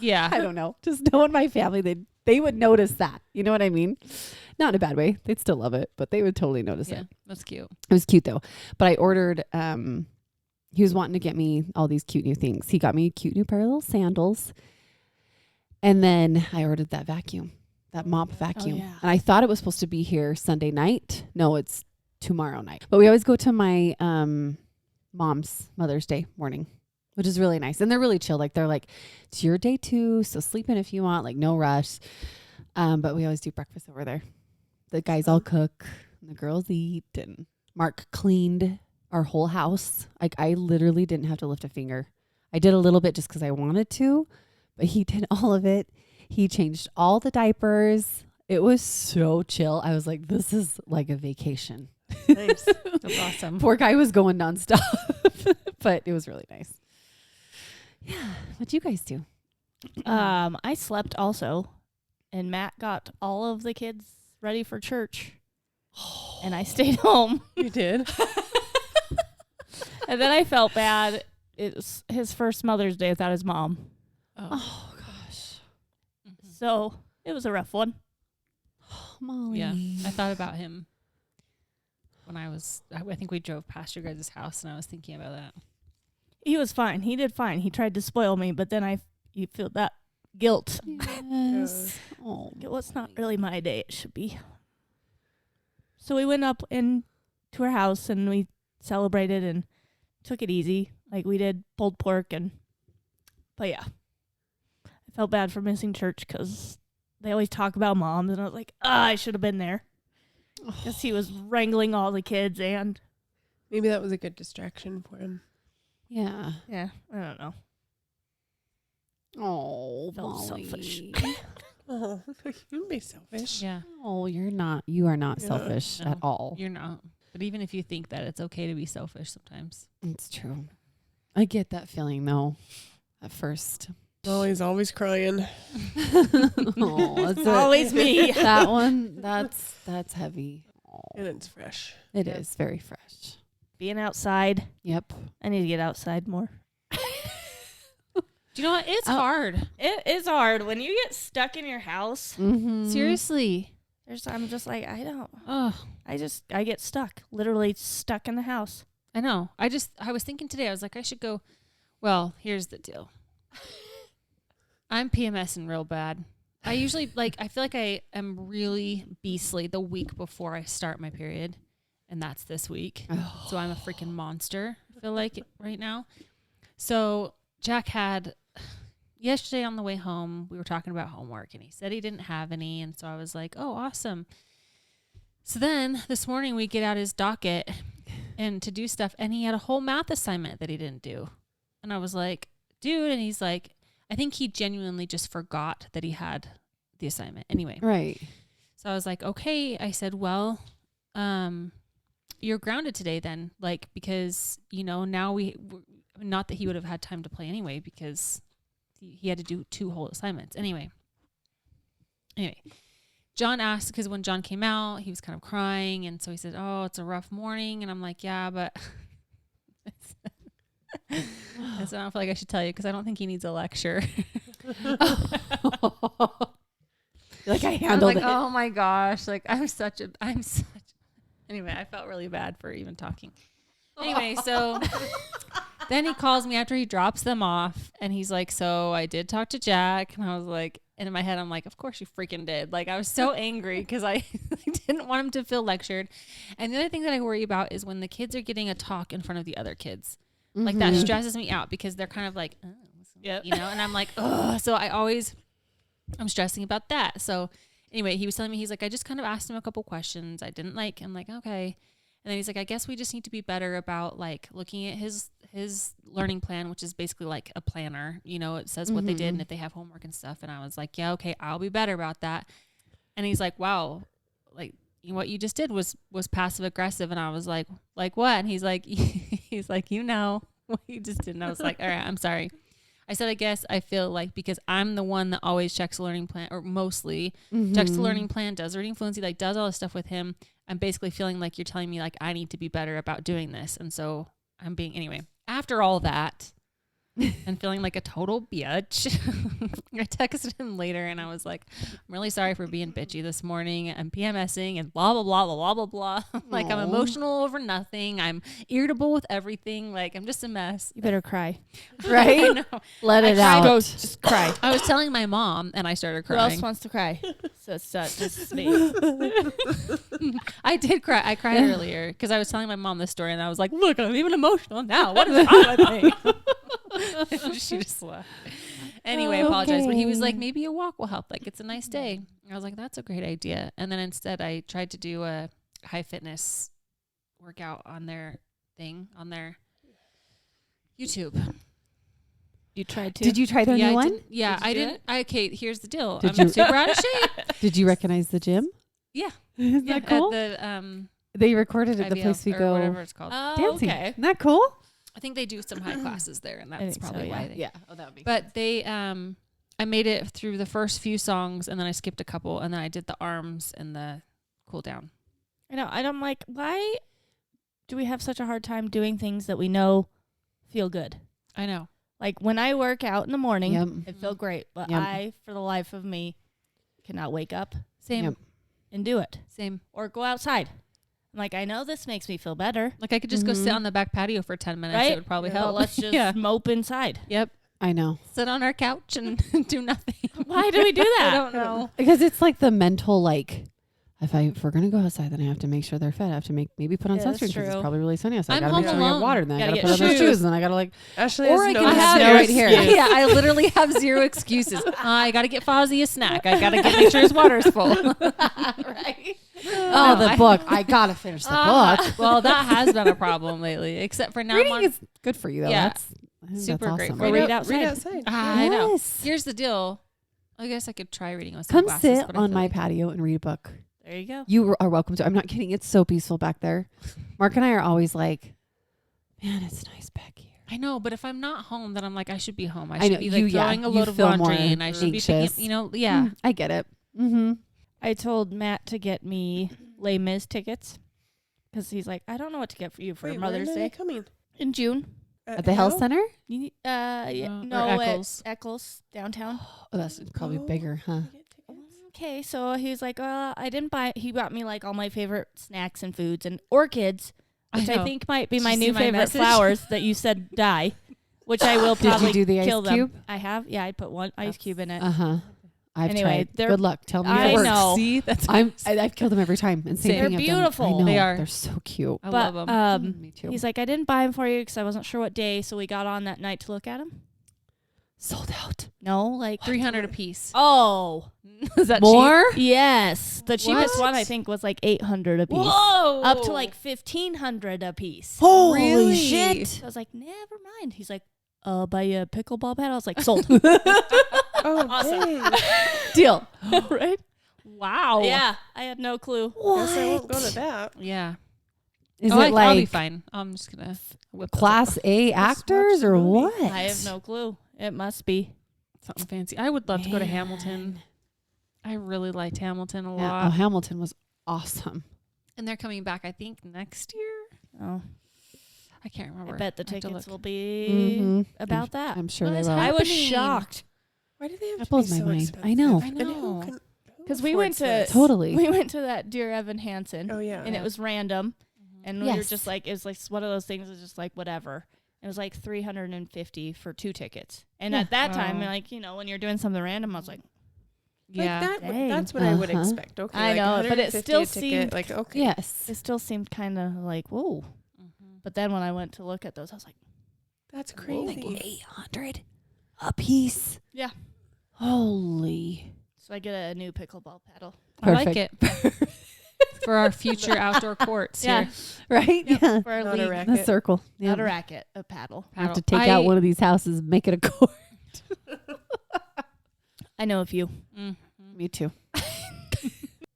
Yeah. I don't know. Just knowing my family, they would notice that. You know what I mean? Not in a bad way. They'd still love it, but they would totally notice Yeah, it. that's cute. It was cute though. But I ordered, he was wanting to get me all these cute new things. He got me a cute new pair of little sandals. And then I ordered that vacuum, that mop vacuum. yeah. And I thought it was supposed to be here Sunday night. No, it's tomorrow night. But we always go to my mom's Mother's Day morning, which is really nice. And they're really chill. Like they're like, it's your day too, so sleep in if you want, like no rush. But we always do breakfast over there. The guys all cook and the girls eat, and Mark cleaned our whole house. Like I literally didn't have to lift a finger. I did a little bit just because I wanted to, but he did all of it. He changed all the diapers. It was so chill. I was like, this is like a vacation. Nice. That's awesome. Poor guy was going nonstop, but it was really nice. Yeah. What'd you guys do? I slept also, and Matt got all of the kids ready for church, and I stayed home. You did? And then I felt bad. It's his first Mother's Day without his mom, Oh gosh. so it was a rough one. Oh, Molly. Yeah. I thought about him when I think we drove past your guys' house, and I was thinking about that. He was fine. He did fine. He tried to spoil me, but then you feel that guilt. Yes. Oh, Well, it's not really my day. It should be. So we went up to our house and we celebrated and took it easy. Like we did pulled pork but yeah. I felt bad for missing church because they always talk about moms, and I was like, I should have been there. Because he was wrangling all the kids and Maybe that was a good distraction for him. yeah. yeah, I don't know. Oh, Felt Molly. selfish. Oh, you'd be selfish. Yeah. Oh, you're not. You are not Yeah. selfish No. at all. You're not. But even if you think that, it's okay to be selfish sometimes. It's true. I get that feeling though. At first. Oh, he's always crying. Oh, that's Always me. that one. That's heavy. Oh, And it's fresh. it Yeah. is very fresh. Being outside. Yep. I need to get outside more. Do you know what? It's Oh. hard. It is hard when you get stuck in your house. Mm-hmm. Seriously. I'm just like, Oh, I get stuck, literally stuck in the house. I know. I was thinking today, I was like, I should go. Well, here's the deal. I'm PMSing real bad. I usually I feel like I am really beastly the week before I start my period. And that's this week. Oh. So I'm a freaking monster, I feel like right now. So Jack had yesterday on the way home, we were talking about homework, and he said he didn't have any. And so I was like, oh, awesome. So then this morning we get out his docket and to do stuff, and he had a whole math assignment that he didn't do. And I was like, dude, and he's like, I think he genuinely just forgot that he had the assignment. Anyway. Right. So I was like, okay. I said, well, you're grounded today then, because, now not that he would have had time to play anyway, because he had to do 2 whole assignments. Anyway, John asked, because when John came out, he was kind of crying. And so he said, oh, it's a rough morning. And I'm like, yeah, but I said, I don't feel like I should tell you because I don't think he needs a lecture. Like I I was handled like, it. oh my gosh. Like anyway, I felt really bad for even talking. Anyway, so then he calls me after he drops them off and he's like, so I did talk to Jack. And I was like, and in my head, I'm like, of course you freaking did. Like I was so angry because I didn't want him to feel lectured. And the other thing that I worry about is when the kids are getting a talk in front of the other kids. Like that stresses me out because they're kind of like, oh, Yep. you know, and I'm like, oh, so I'm stressing about that. So anyway, he was telling me, he's like, I just kind of asked him a couple questions. I'm like, okay. And then he's like, I guess we just need to be better about like looking at his learning plan, which is basically like a planner, you know, it says what they did and if they have homework and stuff. And I was like, yeah, okay, I'll be better about that. And he's like, wow, like what you just did was passive aggressive. And I was like what? And he's like, you know what you just did. And I was like, all right, I'm sorry. I said, I guess I feel like because I'm the one that always checks the learning plan or mostly checks the learning plan, does reading fluency, like does all this stuff with him. I'm basically feeling like you're telling me like I need to be better about doing this. And so I'm being, anyway, after all that and feeling like a total bitch, I texted him later and I was like, I'm really sorry for being bitchy this morning. I'm PMSing and blah, blah, blah, blah, blah, blah, blah. Like I'm emotional over nothing. I'm irritable with everything. Like I'm just a mess. You better cry. Right? I know. Let it cried. out. Just cry. I was telling my mom and I started Who crying. else wants to cry? So it's just me. I did cry. I cried earlier because I was telling my mom this story and I was like, look, I'm even emotional now. What is wrong with me? She just laughed. Anyway, I apologize. But he was like, maybe a walk will help. Like, it's a nice day. I was like, that's a great idea. And then instead I tried to do a high fitness workout on their thing, on their YouTube. You tried to? Did you try their new one? Yeah, Did you I do didn't. Okay, here's the deal. Did I'm you- super out of shape. Did you recognize the gym? Yeah. Isn't Yeah, that cool? at the They recorded at the IVF place we or go whatever it's called. Oh, dancing. okay. Isn't that cool? I think they do some high classes there, and that's think so, probably yeah. why they. Oh, that would be. But they, I made it through the first few songs, and then I skipped a couple, and then I did the arms and the cool down. I know. I'm like, why do we have such a hard time doing things that we know feel good? I know. Like when I work out in the morning, Yep. it feels great, but Yep. I, for the life of me, cannot wake up Same. Yep. and do it Same. or go outside. I'm like, I know this makes me feel better, Like I could just go sit on the back patio for 10 minutes. right? It would probably But help. let's just yeah. mope inside. Yep. I know. Sit on our couch and do nothing. Why do we do I that? don't know. Because it's like the mental, like, if we're going to go outside, then I have to make sure they're fed. I have to maybe put on Yeah, that's sunscreen because it's true. probably really sunny outside. I I'm got to make home sure we have alone. water. Then I Gotta got to get put on those shoes. shoes. And then I got to like, Ashley Or has I no can have excuse. right here. Yeah, I literally have zero excuses. I got to get Fozzie a snack. I got to make sure his water's full. Right? oh, the book. I got to finish the book. Well, that has been a problem lately, except for now. Reading is good for you, though. Yeah. I think Super that's great awesome. for Or you. read outside. Read outside. I know. Yes. Here's the deal. I guess I could try reading with some Come glasses, sit but I on feel my like- patio and read a book. There you go. You are welcome to. I'm not kidding. It's so peaceful back there. Mark and I are always like, man, it's nice back here. I know, but if I'm not home, then I'm like, I should be home. I I should know, be like throwing a you load of feel laundry, more and I should be picking up, anxious. yeah. I get it. Mm-hmm. I told Matt to get me Les Mis tickets because he's like, I don't know what to get for you for Wait, Mother's when are they Day coming? in June. At the health center? You need, yeah, Or no, at Eccles. Eccles downtown. Oh, that's probably Oh. bigger, huh? Okay, so he was like, I didn't buy. He got me like all my favorite snacks and foods and orchids, which I know. think might be Did my you see new my favorite message? flowers that you said die, which I will Did you probably do the ice kill them. cube? I have. Yeah, I put one ice cube in it. Uh-huh. I've Anyway, tried. they're- Good luck. Tell me I it works. know. See, that's I've killed them every time. And same Same. thing They're I've done. beautiful. I know. They are. They're so cute. I but love them. Me too. he's like, I didn't buy them for you because I wasn't sure what day, so we got on that night to look at them. Sold out. No, like 300 a piece. Oh, Is that More? yes. The cheapest What? one I think was like 800 a piece. Whoa! Up to like 1,500 a piece. Holy Really? shit. So I was like, never mind. He's like, buy you a pickleball pad. I was like, sold. Oh, Awesome. dang. Deal. Right? Wow. Yeah, I had no clue. Guess I won't go to that. Yeah. Is Oh, it I'll be like fine. I'm just gonna whip those up. Class A actors or movie. what? I have no clue. It must be. Something fancy. I would love to go to Man. Hamilton. I really liked Hamilton a Yeah. lot. Oh, Hamilton was awesome. And they're coming back, I think, next year. Oh, I can't remember. I bet the I have to tickets look. will be Mhm. about that. I'm sure What they is will. I was happening? shocked. Why do they have That to be blows my so mind. expensive? I know. I And who know. can- who Because we went affords to this? Totally. we went to that Dear Evan Hansen, Oh yeah. and it was random, and we were Yes. just like, it was like one of those things. It's just like whatever. It was like $350 for 2 tickets, and Yeah. at that time, Wow. like when you're doing something random, I was like, Yeah. Like Dang. that's what I would Uh-huh. expect. Okay. I like know, but it 150 still a ticket, seemed- like okay. Yes. it still seemed kind of like whoa. Mhm. But then when I went to look at those, I was like, That's Like crazy. 800 a piece. Yeah. Holy. so I get a new pickleball paddle. I like it for our future outdoor courts Yeah. here. Right? Yep, Yeah. for a Not a league. racket. The circle. Not a Yeah. racket, a paddle. I have to Paddle. take out one of these houses and make it a court. I know a few. Mhm. Me too.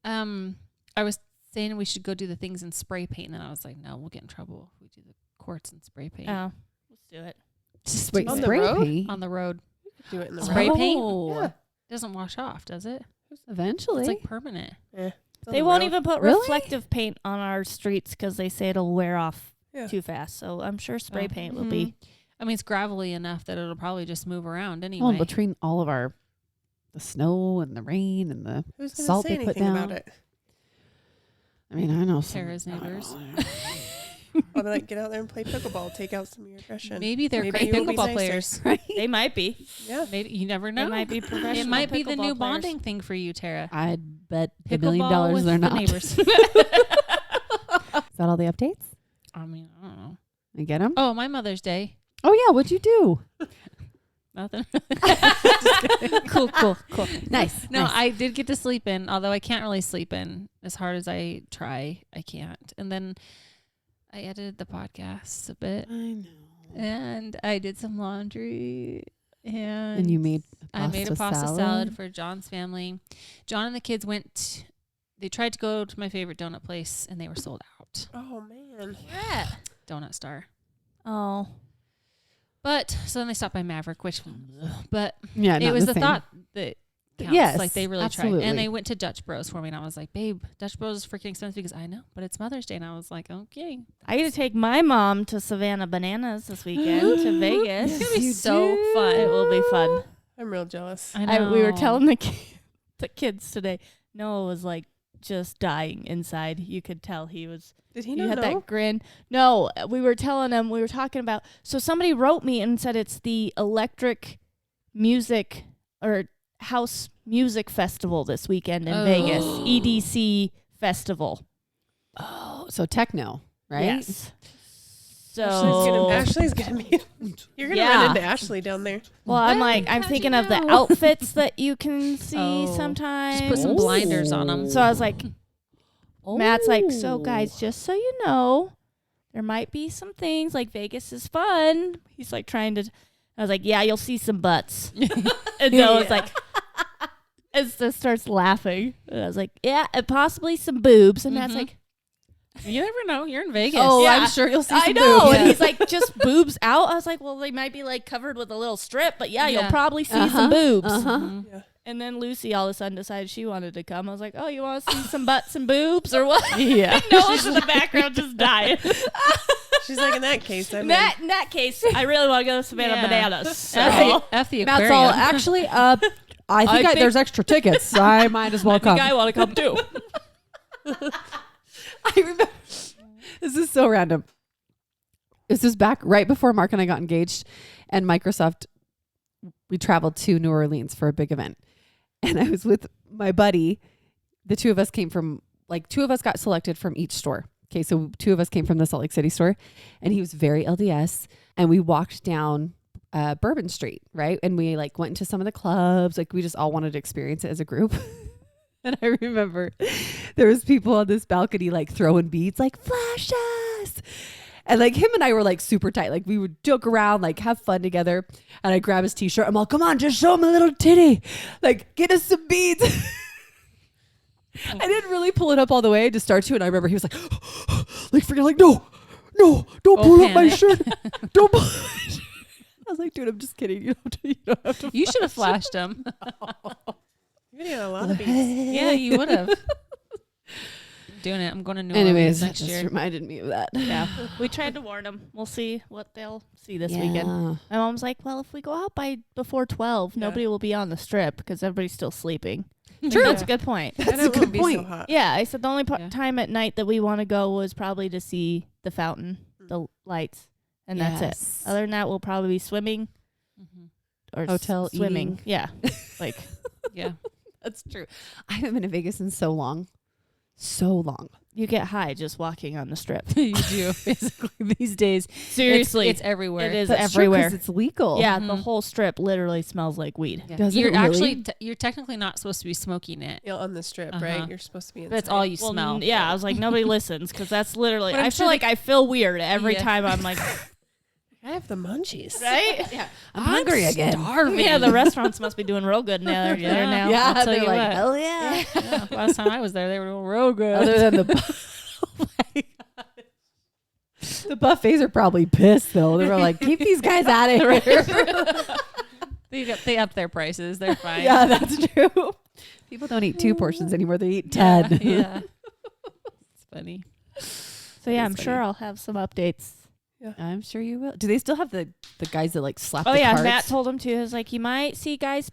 I was saying we should go do the things in spray paint, and then I was like, no, we'll get in trouble if we do the courts in spray paint Oh, let's do it. Just wait, wait, on the spray road? paint. on the road. Do it in the Spray road. paint? Oh, Yeah. Doesn't wash off, does it? Eventually. It's like permanent. It's on They the won't road. even put Really? reflective paint on our streets because they say it'll wear off Yeah. too fast. So I'm sure spray Oh. paint will be. I mean, it's gravelly enough that it'll probably just move around well, anyway. between all of the snow and the rain and the, Who's gonna salt say they put anything about down. it? I mean, I know some. Tara's neighbors. I'll be like, get out there and play pickleball. Take out some of your aggression. Maybe they're Maybe great you will be pickleball nicer. players. Right? They might be. Yeah. Maybe, you never know. They might be professional. It might be the pickleball new players. bonding thing for you, Tara. I'd bet $1 Pickleball million with they're the not. neighbors. Is that all the updates? I mean, I don't know. I get them? Oh, my Mother's Day. Oh, yeah. What'd you do? Nothing. Cool. Nice. No, nice. I did get to sleep in, although I can't really sleep in as hard as I try. I can't. And then I edited the podcast a bit, I know. and I did some laundry, And you made I made a pasta salad for John's family. John and the kids went. They tried to go to my favorite donut place, and they were sold out. Oh man. Yeah. Donut Star. Oh. But so then they stopped by Maverick, which, but Yeah, it was the thought that counts. Yes, Like they really absolutely. tried. And they went to Dutch Bros for me, and I was like, babe, Dutch Bros is freaking expensive because I know, but it's Mother's Day. And I was like, okay. I get to take my mom to Savannah Bananas this weekend to Vegas. It's going to be You so do. fun. It will be fun. I'm real jealous. I know. We were telling the kids today. Noah was like just dying inside. You could tell he was. Did he You not had know? that grin. No, we were telling him. We were talking about. So somebody wrote me and said it's the electric music or house music festival this weekend in Oh. Vegas. EDC festival. Oh, so techno, right? Yes. Oh. Ashley's gonna be. You're gonna Yeah. run into Ashley down there. Well, I'm Well, like, I'm how'd thinking you of the know? outfits that you can see Oh, sometimes. Just put some blinders on them. So I was like, Matt's like, Oh. so guys, just so you know, there might be some things like Vegas is fun. He's like trying to. I was like, yeah, you'll see some butts. And Noah's like, and just starts laughing. And I was like, yeah, and possibly some boobs. And Matt's Mhm. like, You never know. You're in Vegas. Oh, Yeah. I'm sure you'll see I some know. boobs. And he's like, just boobs out. I was like, well, they might be like covered with a little strip, but yeah, you'll Yeah. probably see Uh-huh. some boobs. Uh-huh. Mhm. Yeah. And then Lucy all of a sudden decided she wanted to come. I was like, oh, you want to see some butts and boobs or what? Yeah. Noah's in the background just dying. She's like, in that case, I'm In that case, I really want to go to Savannah Yeah. Bananas. So. F the Matt's aquarium. all, actually, I think think- there's extra tickets. I might as well I come. think I want to come too. I remember. This is so random. This is back right before Mark and I got engaged, and Microsoft. We traveled to New Orleans for a big event, and I was with my buddy. The two of us came from two of us got selected from each store. Okay, so two of us came from the Salt Lake City store, and he was very LDS, and we walked down Bourbon Street, right, and we went into some of the clubs. We just all wanted to experience it as a group. And I remember there was people on this balcony throwing beads, flash us. And him and I were super tight. We would joke around, have fun together. And I grab his t-shirt. I'm all, come on, just show him a little titty. Get us some beads. I didn't really pull it up all the way to start to. And I remember he was freaking no, don't pull up my panic. shirt. Don't pull up my shirt. I was like, dude, I'm just kidding. You don't have to. You should have flashed him. You got a lot of beats. Yeah, you would have. doing it. I'm going to New Orleans Anyways, that next just year. reminded me of that. Yeah. We tried to warn them. We'll see what they'll see this weekend. My mom's like, well, if we go out before 12, nobody will be on the strip because everybody's still sleeping. True. That's a good point. And That's a it good won't be so point. hot. Yeah, I said the only Yeah. time at night that we want to go was probably to see the fountain, the lights, and that's it. Yes. Other than that, we'll probably be swimming or Hotel, swimming. eating. Yeah, like Yeah. That's true. I haven't been to Vegas in so long. So long. you get high just walking on the strip. You do. Basically, these days. Seriously, It's everywhere. it is That's true everywhere. 'cause it's legal. Yeah, the Mhm. whole strip literally smells like weed. Yeah. Does it you're really? actually you're technically not supposed to be smoking it. Yeah, on the strip, Uh-huh. right? You're supposed to be inside. That's all you Well, smell. yeah, I was like, nobody listens because that's literally. But I'm I sure feel like I feel weird every Yeah. time I'm like, I have the munchies. right? Yeah. I'm hungry again. Starving. Yeah, the restaurants must be doing real good there now. Yeah, I'll tell they're you like, what. hell yeah. Yeah, last time I was there, they were doing real good. Other than the buffets are probably pissed though. They were like, keep these guys out of here. they upped their prices. They're fine. Yeah, that's true. People don't eat 2 portions anymore. They eat 10. Yeah. It's funny. So yeah, I'm That's sure funny. I'll have some updates. I'm sure you will. Do they still have the guys that like slap Oh the yeah, cards? Matt told him to. He was like, you might see guys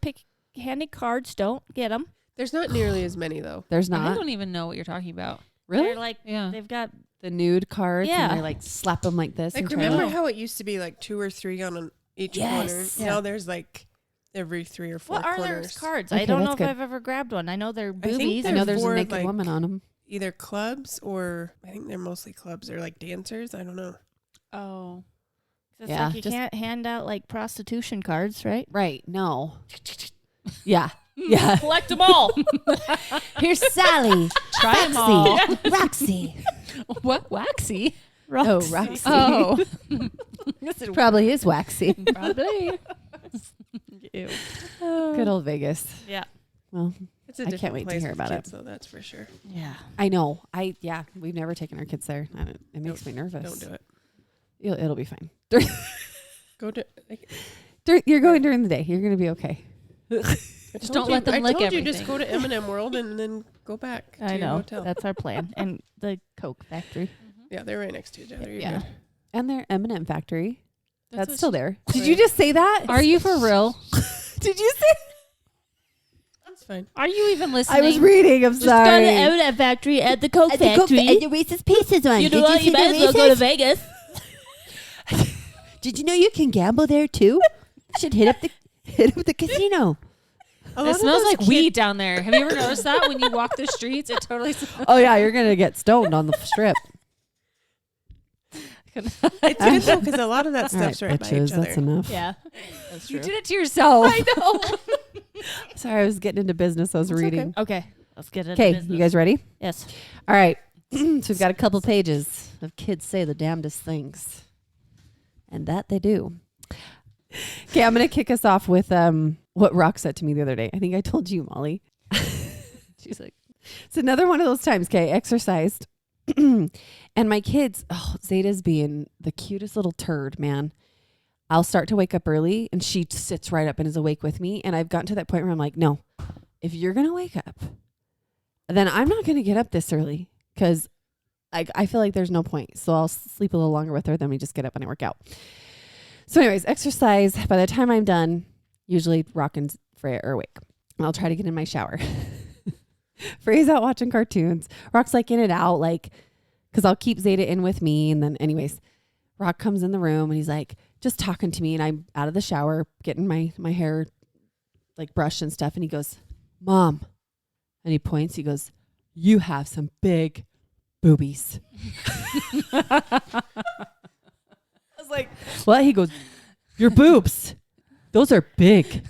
handing cards. Don't get them. There's not nearly as many though. There's I not. don't even know what you're talking about. Really? They're like, Yeah. they've got. The nude cards Yeah. and they like slap them like this. Like, and try to- remember how it used to be like 2 or 3 on each corner? Yes. Now there's like every 3 or 4 What are corners. those cards? Okay, I don't know that's if good. I've ever grabbed one. I know they're think boobies. I know there's a for, naked like- woman on them. Either clubs or I think they're mostly clubs or like dancers. I don't know. Oh. It's Yeah, like you just- can't hand out like prostitution cards, right? Right. No. Yeah. Yeah. Collect them all. Here's Sally. Try them all. Roxy. What? Waxy? Oh, Roxy. Oh. Probably is waxy. Probably. Ew. Good old Vegas. Yeah. Well, It's a I can't different wait to place hear with about it. kids, though, that's for sure. Yeah. I know. We've never taken our kids there. It makes me nervous. Don't do it. It'll be fine. Go to. Like, You're going during the day. You're going to be okay. Just don't let them I lick told you just everything. go to M&M World and then go back to I your know. hotel. That's our plan. And the Coke factory. Yeah, they're right next to each other. You're Yeah. good. And their M&M factory. That's what still she- there. Did you just say that? Are you for real? Did you say? That's fine. Are you even listening? I was reading. I'm Just go to sorry. the M&M factory at the Coke factory. and the Reese's Pieces one. You know what? You might as well go to Vegas. Did you know you can gamble there too? You should hit up the casino. A lot It of smells those like kids- weed down there. Have you ever noticed that when you walk the streets? It totally smells. Oh yeah, you're gonna get stoned on the strip. It's good though because a lot of that All right, stuff's right by bitches, each other. that's enough. Yeah. That's You true. did it to yourself. I know. Sorry, I was getting into business. I was It's okay. reading. Okay. Let's get into Okay, business. you guys ready? Yes. All right. So we've got a couple pages of kids say the damnedest things, and that they do. Okay, I'm gonna kick us off with what Rock said to me the other day. I think I told you, Molly. She's like, it's another one of those times. Okay, exercised, and my kids. Oh, Zeta's being the cutest little turd, man. I'll start to wake up early, and she sits right up and is awake with me. And I've gotten to that point where I'm like, no, if you're gonna wake up, then I'm not gonna get up this early because I feel like there's no point. So I'll sleep a little longer with her. Then we just get up and I work out. So anyways, exercise. By the time I'm done, usually Rock and Freya are awake. And I'll try to get in my shower. Freya's out watching cartoons. Rock's like in and out, like, because I'll keep Zeta in with me. And then anyways, Rock comes in the room and he's like just talking to me. And I'm out of the shower, getting my hair like brushed and stuff. And he goes, Mom. And he points, he goes, you have some big boobies. I was like, what? He goes, your boobs. Those are big.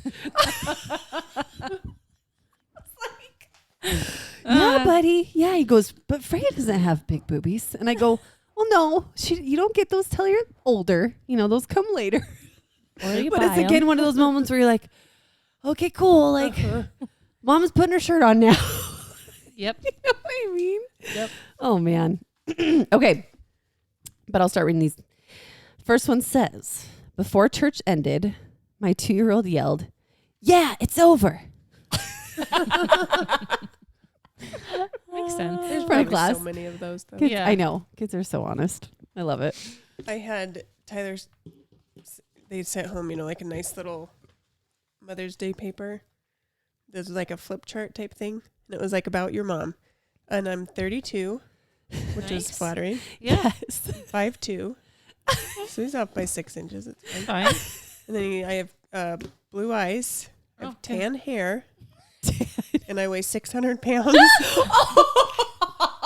Yeah, buddy. Yeah, he goes, but Freya doesn't have big boobies. And I go, well, no, you don't get those till you're older. You know, those come later. Or you But buy it's again 'em. one of those moments where you're like, okay, cool. Like, Mom's putting her shirt on now. Yep. You know what I mean? Yep. Oh, man. Okay. But I'll start reading these. First one says, before church ended, my 2-year-old yelled, yeah, it's over. Makes sense. There's Front probably of class. so many of those though. Kids, Yeah. I know. Kids are so honest. I love it. I had Tyler's. They sent home, like a nice little Mother's Day paper. This was like a flip chart type thing, and it was like about your mom. And I'm 32, which is Nice. flattering. Yeah. 5'2", so he's off by 6 inches. It's fine. Fine. And then I have blue eyes, I have Okay. tan hair, and I weigh 600 pounds.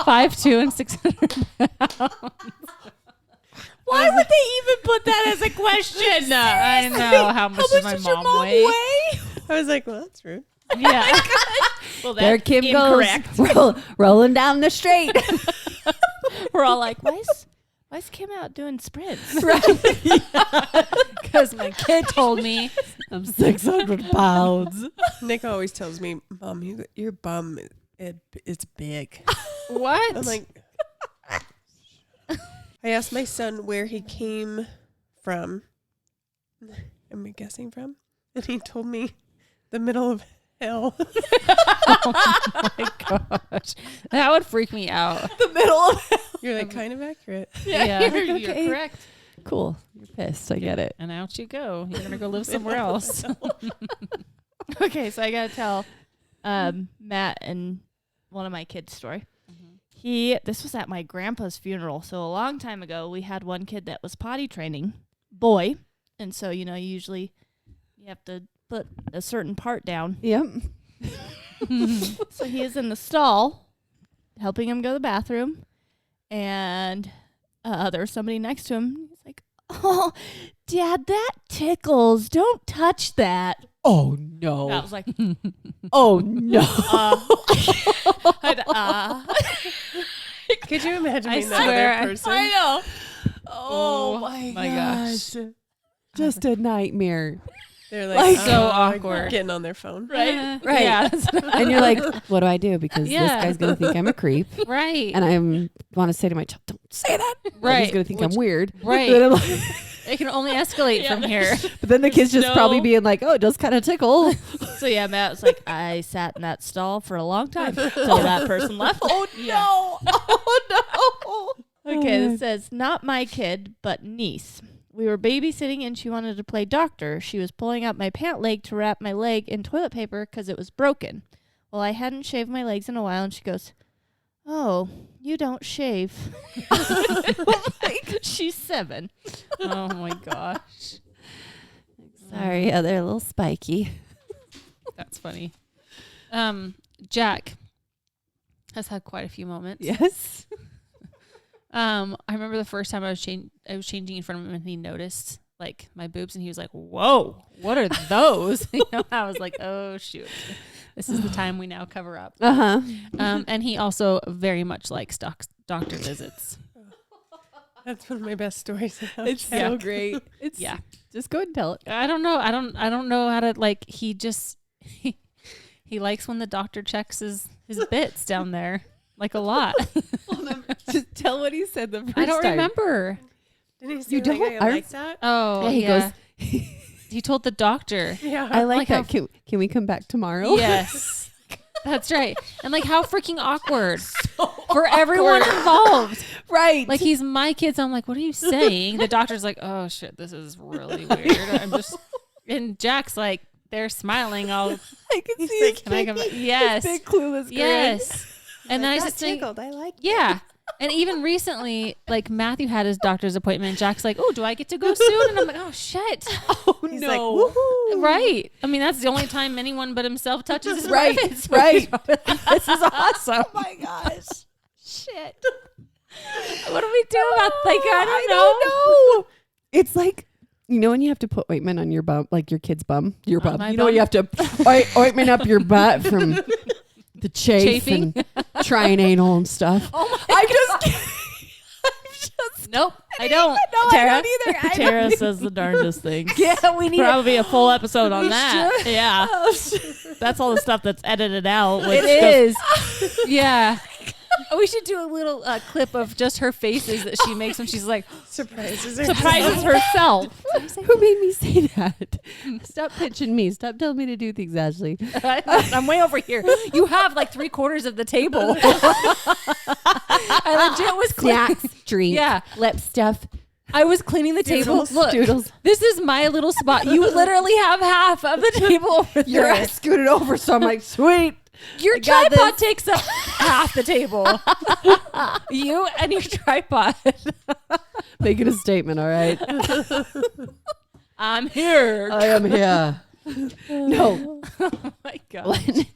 5'2" and 600 pounds. Why would they even put that as a question? I know. How much does my mom weigh? I was like, well, that's rude. Yeah. Well, There that's Kim incorrect. goes, rolling down the straight. We're all like, why is Kim out doing sprints? Because my kid told me. I'm 600 pounds. Nick always tells me, Mom, your bum, it's big. What? I'm like, I asked my son where he came from. Am I guessing from? And he told me the middle of hell. Oh my gosh. That would freak me out. The middle of You're like kind of accurate. Yeah. You're Okay. correct. Cool. You're pissed. I get it. And out you go. You're going to go live somewhere else. Okay, so I gotta tell Matt and one of my kids' story. This was at my grandpa's funeral. So a long time ago, we had one kid that was potty training, boy, and so usually you have to put a certain part down. Yep. So he is in the stall, helping him go to the bathroom, and there's somebody next to him. He's like, "Oh, Dad, that tickles. Don't touch that." Oh, no. I was like, Oh, no. Could you imagine I being that swear, other person? I know. Oh, my gosh. Just a nightmare. They're Like, like, so oh, awkward. getting on their phone. Right? Right. Yeah. And you're like, what do I do? Because Yeah. this guy's going to think I'm a creep. Right. And I want to say to my child, don't say that. But Right. he's going to think I'm Which- weird. right. But, I'm like- It can only escalate Yeah. from here. but then the kid's just No. probably being like, oh, it does kind of tickle. So yeah, Matt was like, I sat in that stall for a long time until that person left. Oh, Yeah. Oh, no. Okay, this says, not my kid, but niece. We were babysitting and she wanted to play doctor. She was pulling out my pant leg to wrap my leg in toilet paper because it was broken. Well, I hadn't shaved my legs in a while, and she goes, "Oh, you don't shave." She's 7. Oh my gosh. Sorry, yeah, they're a little spiky. That's funny. Jack has had quite a few moments. Yes. I remember the first time I was changing in front of him, and he noticed like my boobs, and he was like, "Whoa, what are those?" I was like, "Oh shoot, this is the time we now cover up." Uh-huh. And he also very much likes doctor visits. That's one of my best stories. It's so great. It's Yeah, just go ahead and tell it. I don't know. I don't know how to like. He just he likes when the doctor checks his bits down there like a lot. Just tell what he said the first I don't time. remember. Didn't he say You don't? like, I like that? Oh, Yeah, he yeah. goes, He told the doctor. Yeah. I like Like how- that. Can we come back tomorrow? Yes. That's right. And like how freaking awkward for everyone involved. Right. Like he's my kid, so I'm like, what are you saying? The doctor's like, oh shit, this is really weird. I'm just and Jack's like, they're smiling all I can He's see like, his can I big, come back? his Yes. big clueless grin. Yes. And then I just think I like yeah. And even recently, like Matthew had his doctor's appointment. And Jack's like, "Oh, do I get to go soon?" And I'm like, "Oh shit!" Oh He's no. like, woohoo. Right? I mean, that's the only time anyone but himself touches his Right, private. So right. he's probably like, this is awesome. Oh my gosh. Shit. What do we do about like I don't know. It's like when you have to put ointment on your bum, like your kid's bum, your bum. my You know when you have to ointment up your butt from the Chafing. and trying anal and stuff. Oh I'm just kidding. I'm just Nope, I don't. No, Tara. I don't either. Tara says the darndest things. Yeah, we need Probably a full episode on that. should. Yeah. Oh, shit. That's all the stuff that's edited out. It is. Yeah. We should do a little clip of just her faces that she makes when she's like, Surprises herself. Who made me say that? Stop pitching me. Stop telling me to do things, Ashley. I'm way over here. You have like 3/4 of the table. I legit was Snacks, drink, Yeah. lip stuff. I was cleaning the table. Doodles. Look, Doodles. this is my little spot. You literally have half of the table over Your there. ass scooted over, so I'm like, sweet. Your got tripod takes up half the table. You and your tripod. Making a statement, all right? I'm here. I am here. No. Oh my god.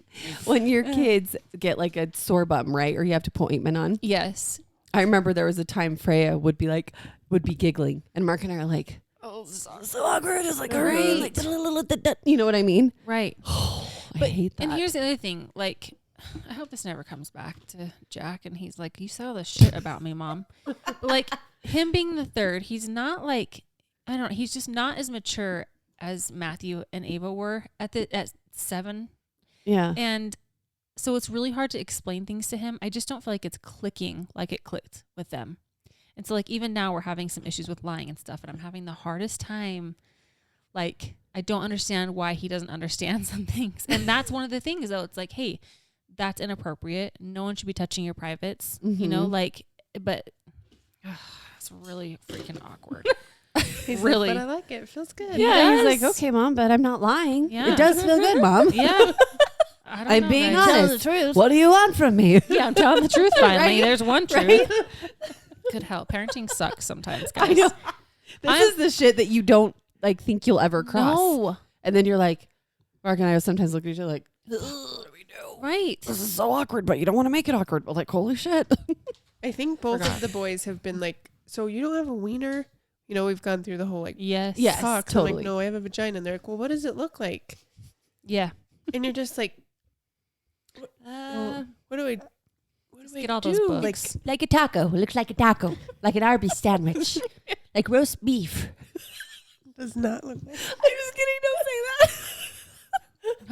When your kids get like a sore bum, right? Or you have to put ointment on. Yes. I remember there was a time Freya would be giggling. And Mark and I are like, oh, this is so awkward. It's like, all right. Like, you know what I mean? Right. I hate that. And here's the other thing. Like, I hope this never comes back to Jack. And he's like, you said all this shit about me, Mom. But like, him being the third, he's not like, I don't know. He's just not as mature as Matthew and Ava were at 7. Yeah. And so it's really hard to explain things to him. I just don't feel like it's clicking like it clicked with them. And so like even now we're having some issues with lying and stuff, and I'm having the hardest time. Like, I don't understand why he doesn't understand some things. And that's one of the things though. It's like, hey, that's inappropriate. No one should be touching your privates, you know, like, but it's really freaking awkward. He's Really? like, but I like it. It feels good. Yeah, he's Yes. like, okay, Mom, but I'm not lying. Yeah. It does feel good, Mom. Yeah. I don't I'm know, being guys. honest. Tell the truth. What do you want from me? Yeah, I'm telling the truth finally. Right? There's one truth. Right? Could help. Parenting sucks sometimes, guys. I know. This is the shit that you don't like think you'll ever cross. No. And then you're like, Mark and I will sometimes look at each other like, what do we do? Right. This is so awkward, but you don't want to make it awkward. But like, holy shit. I think both of the boys have been like, so you don't have a wiener? You know, we've gone through the whole like Yes. Yes. talk. I'm totally. like, no, I have a vagina. And they're like, well, what does it look like? Yeah. And you're just like, what do I Get all those do? books. Like a taco. Looks like a taco. Like an Arby's sandwich. Like roast beef. Like, does not look like. I'm just kidding. Don't say that.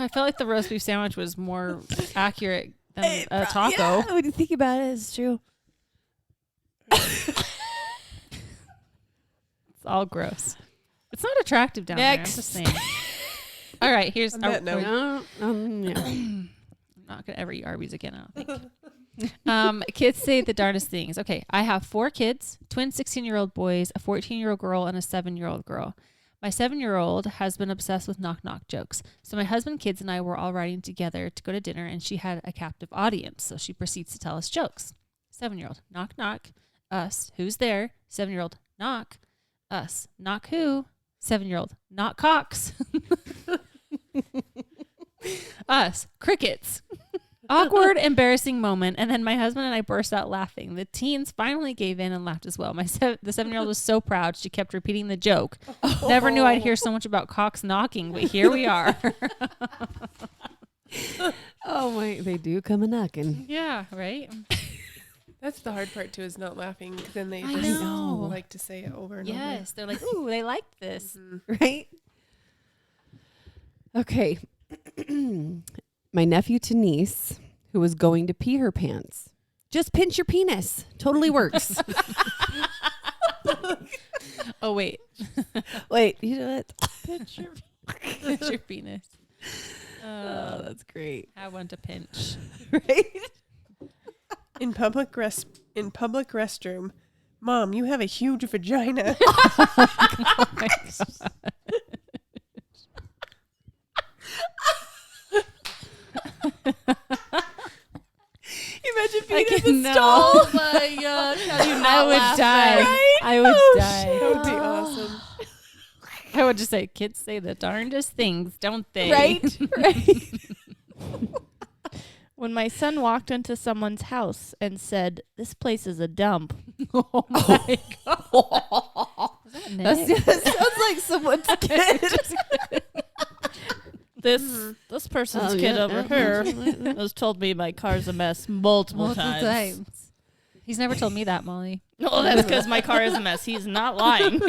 I felt like the roast beef sandwich was more accurate than a taco. Yeah, when you think about it, it's true. It's all gross. It's not attractive down Next. there. I'm just saying. All right, here's. On that note. Yeah. I'm not gonna ever eat Arby's again, I don't think. Kids say the darndest things. Okay, I have 4 kids, twin 16-year-old boys, a 14-year-old girl, and a 7-year-old girl. My 7-year-old has been obsessed with knock-knock jokes. So my husband, kids, and I were all riding together to go to dinner, and she had a captive audience. So she proceeds to tell us jokes. 7-year-old, knock, knock. Us, who's there? 7-year-old, knock. Us, knock who? 7-year-old, knock cocks. Us, crickets. Awkward, embarrassing moment. And then my husband and I burst out laughing. The teens finally gave in and laughed as well. The 7-year-old was so proud. She kept repeating the joke. Never knew I'd hear so much about cocks knocking, but here we are. Oh my, they do come a knocking. Yeah, right? That's the hard part too, is not laughing. 'Cause then they I just know. like to say it over and over. Yes. They're like, ooh, they liked this. Right? Okay. My nephew to niece, who was going to pee her pants. Just pinch your penis. Totally works. Oh, wait. Wait, you know what? Pinch your penis. Oh, that's great. I want to pinch. Right? In public restroom, Mom, you have a huge vagina. Oh my God. Imagine I peeing in can the know. stall. Oh my gosh. How do you I not would laugh die. then? Right? I would Oh, die. shit. That would be awesome. I would just say, kids say the darndest things, don't they? Right? Right. When my son walked into someone's house and said, "This place is a dump," Oh my God. That sounds like someone's kid. this person's Oh, kid yeah, over here has told me my car's a mess multiple times. He's never told me that, Molly. No, that's because my car is a mess. He's not lying.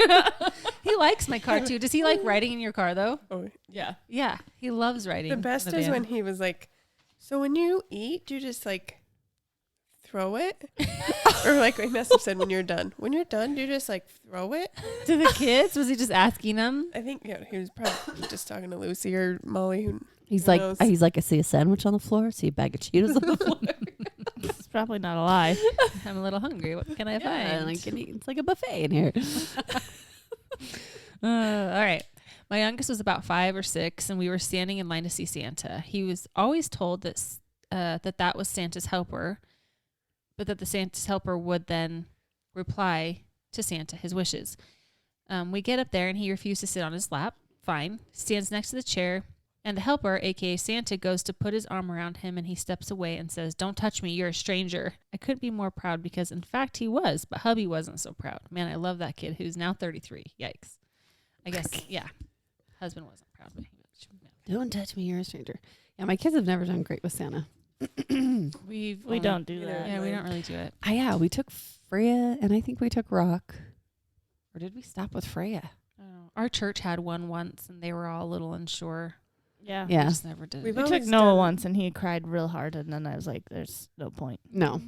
He likes my car too. Does he like riding in your car though? Oh, Yeah. Yeah, he loves riding. the best in the is van. when he was like, so when you eat, you just like throw it? Or like we must have said when you're done. When you're done, you just like throw it. To the kids? Was he just asking them? I think he was probably just talking to Lucy or Molly. He's Who like, knows? I see a sandwich on the floor, see a bag of Cheetos on the floor. It's probably not a lie. I'm a little hungry. What can I Yeah, find? like, it's like a buffet in here. All right. My youngest was about 5 or 6, and we were standing in line to see Santa. He was always told that that was Santa's helper, but that the Santa's helper would then reply to Santa his wishes. We get up there, and he refused to sit on his lap. Fine. Stands next to the chair, and the helper, a.k.a. Santa, goes to put his arm around him, and he steps away and says, "Don't touch me. You're a stranger." I couldn't be more proud because, in fact, he was, but hubby wasn't so proud. Man, I love that kid who's now 33. Yikes. I guess, yeah. Husband wasn't proud, but he was. Yeah. Don't touch me, you're a stranger. Yeah, my kids have never done great with Santa. We don't do that. Yeah, we don't really do it. Yeah, we took Freya, and I think we took Rock. Or did we stop with Freya? Our church had one once, and they were all a little unsure. Yeah. We Yeah. just never did We've it. We took always Noah done- once, and he cried real hard, and then I was like, "There's no point." No.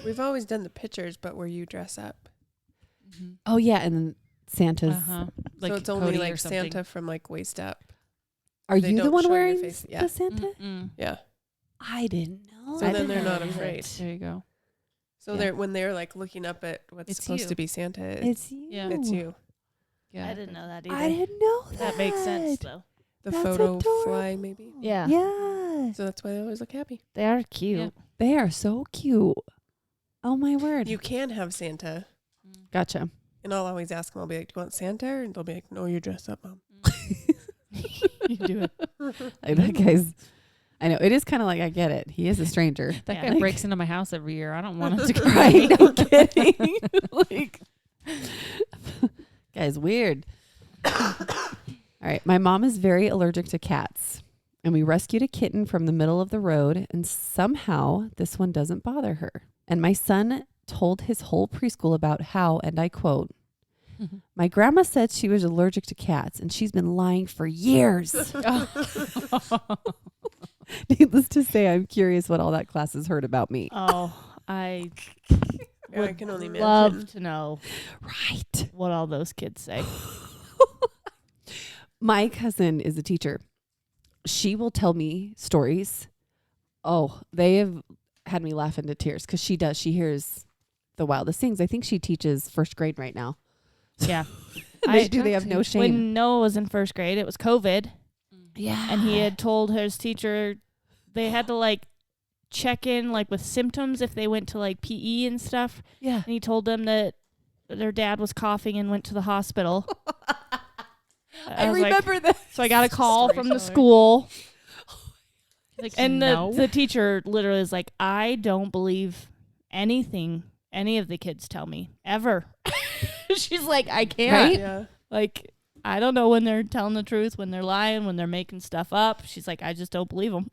We've always done the pictures, but where you dress up. Mm-hmm. Oh, yeah, and then Santa's. Uh-huh. Like so it's only Cody or like something. Santa from like waist up. Are They you the don't one show your wearing face. Yeah. the Santa? Mm-mm. Yeah. I didn't know. So I then didn't they're know not that. afraid. There you go. So Yeah. they're when they're like looking up at what's It's supposed you. to be Santa, It's you. Yeah. it's you. Yeah. I didn't know that either. I didn't know that. That makes sense, though. The That's photo adorable. fly maybe. Yeah. Yeah. So that's why they always look happy. They are cute. Yeah. They are so cute. Oh, my word. You can have Santa, Gotcha. and I'll always ask them. I'll be like, "Do you want Santa?" And they'll be like, "No, you dress up, Mom." You do it. Like, that guy's, I know. It is kind of like, I get it. He is a stranger. That Yeah. guy Like- breaks into my house every year. I don't want him to come. Right? No kidding. Like, guy's weird. All right. My mom is very allergic to cats, and we rescued a kitten from the middle of the road, and somehow this one doesn't bother her. And my son told his whole preschool about how, and I quote, "My grandma said she was allergic to cats, and she's been lying for years." Needless to say, I'm curious what all that class has heard about me. Oh, I Yeah, I would can only love imagine. to know Right. what all those kids say. My cousin is a teacher. She will tell me stories. Oh, they have had me laugh into tears because she does. She hears the wildest things. I think she teaches first grade right now. Yeah. They have no shame. When Noah was in first grade, it was COVID, Yeah. and he had told his teacher they had to like check in like with symptoms if they went to like PE and stuff. Yeah. And he told them that their dad was coughing and went to the hospital. I was like- remember that. so I got a call from the Storyteller. school, Like, and no. the teacher literally is like, "I don't believe anything any of the kids tell me ever." She's like, "I can't. Right? Yeah. Like, I don't know when they're telling the truth, when they're lying, when they're making stuff up." She's like, "I just don't believe them."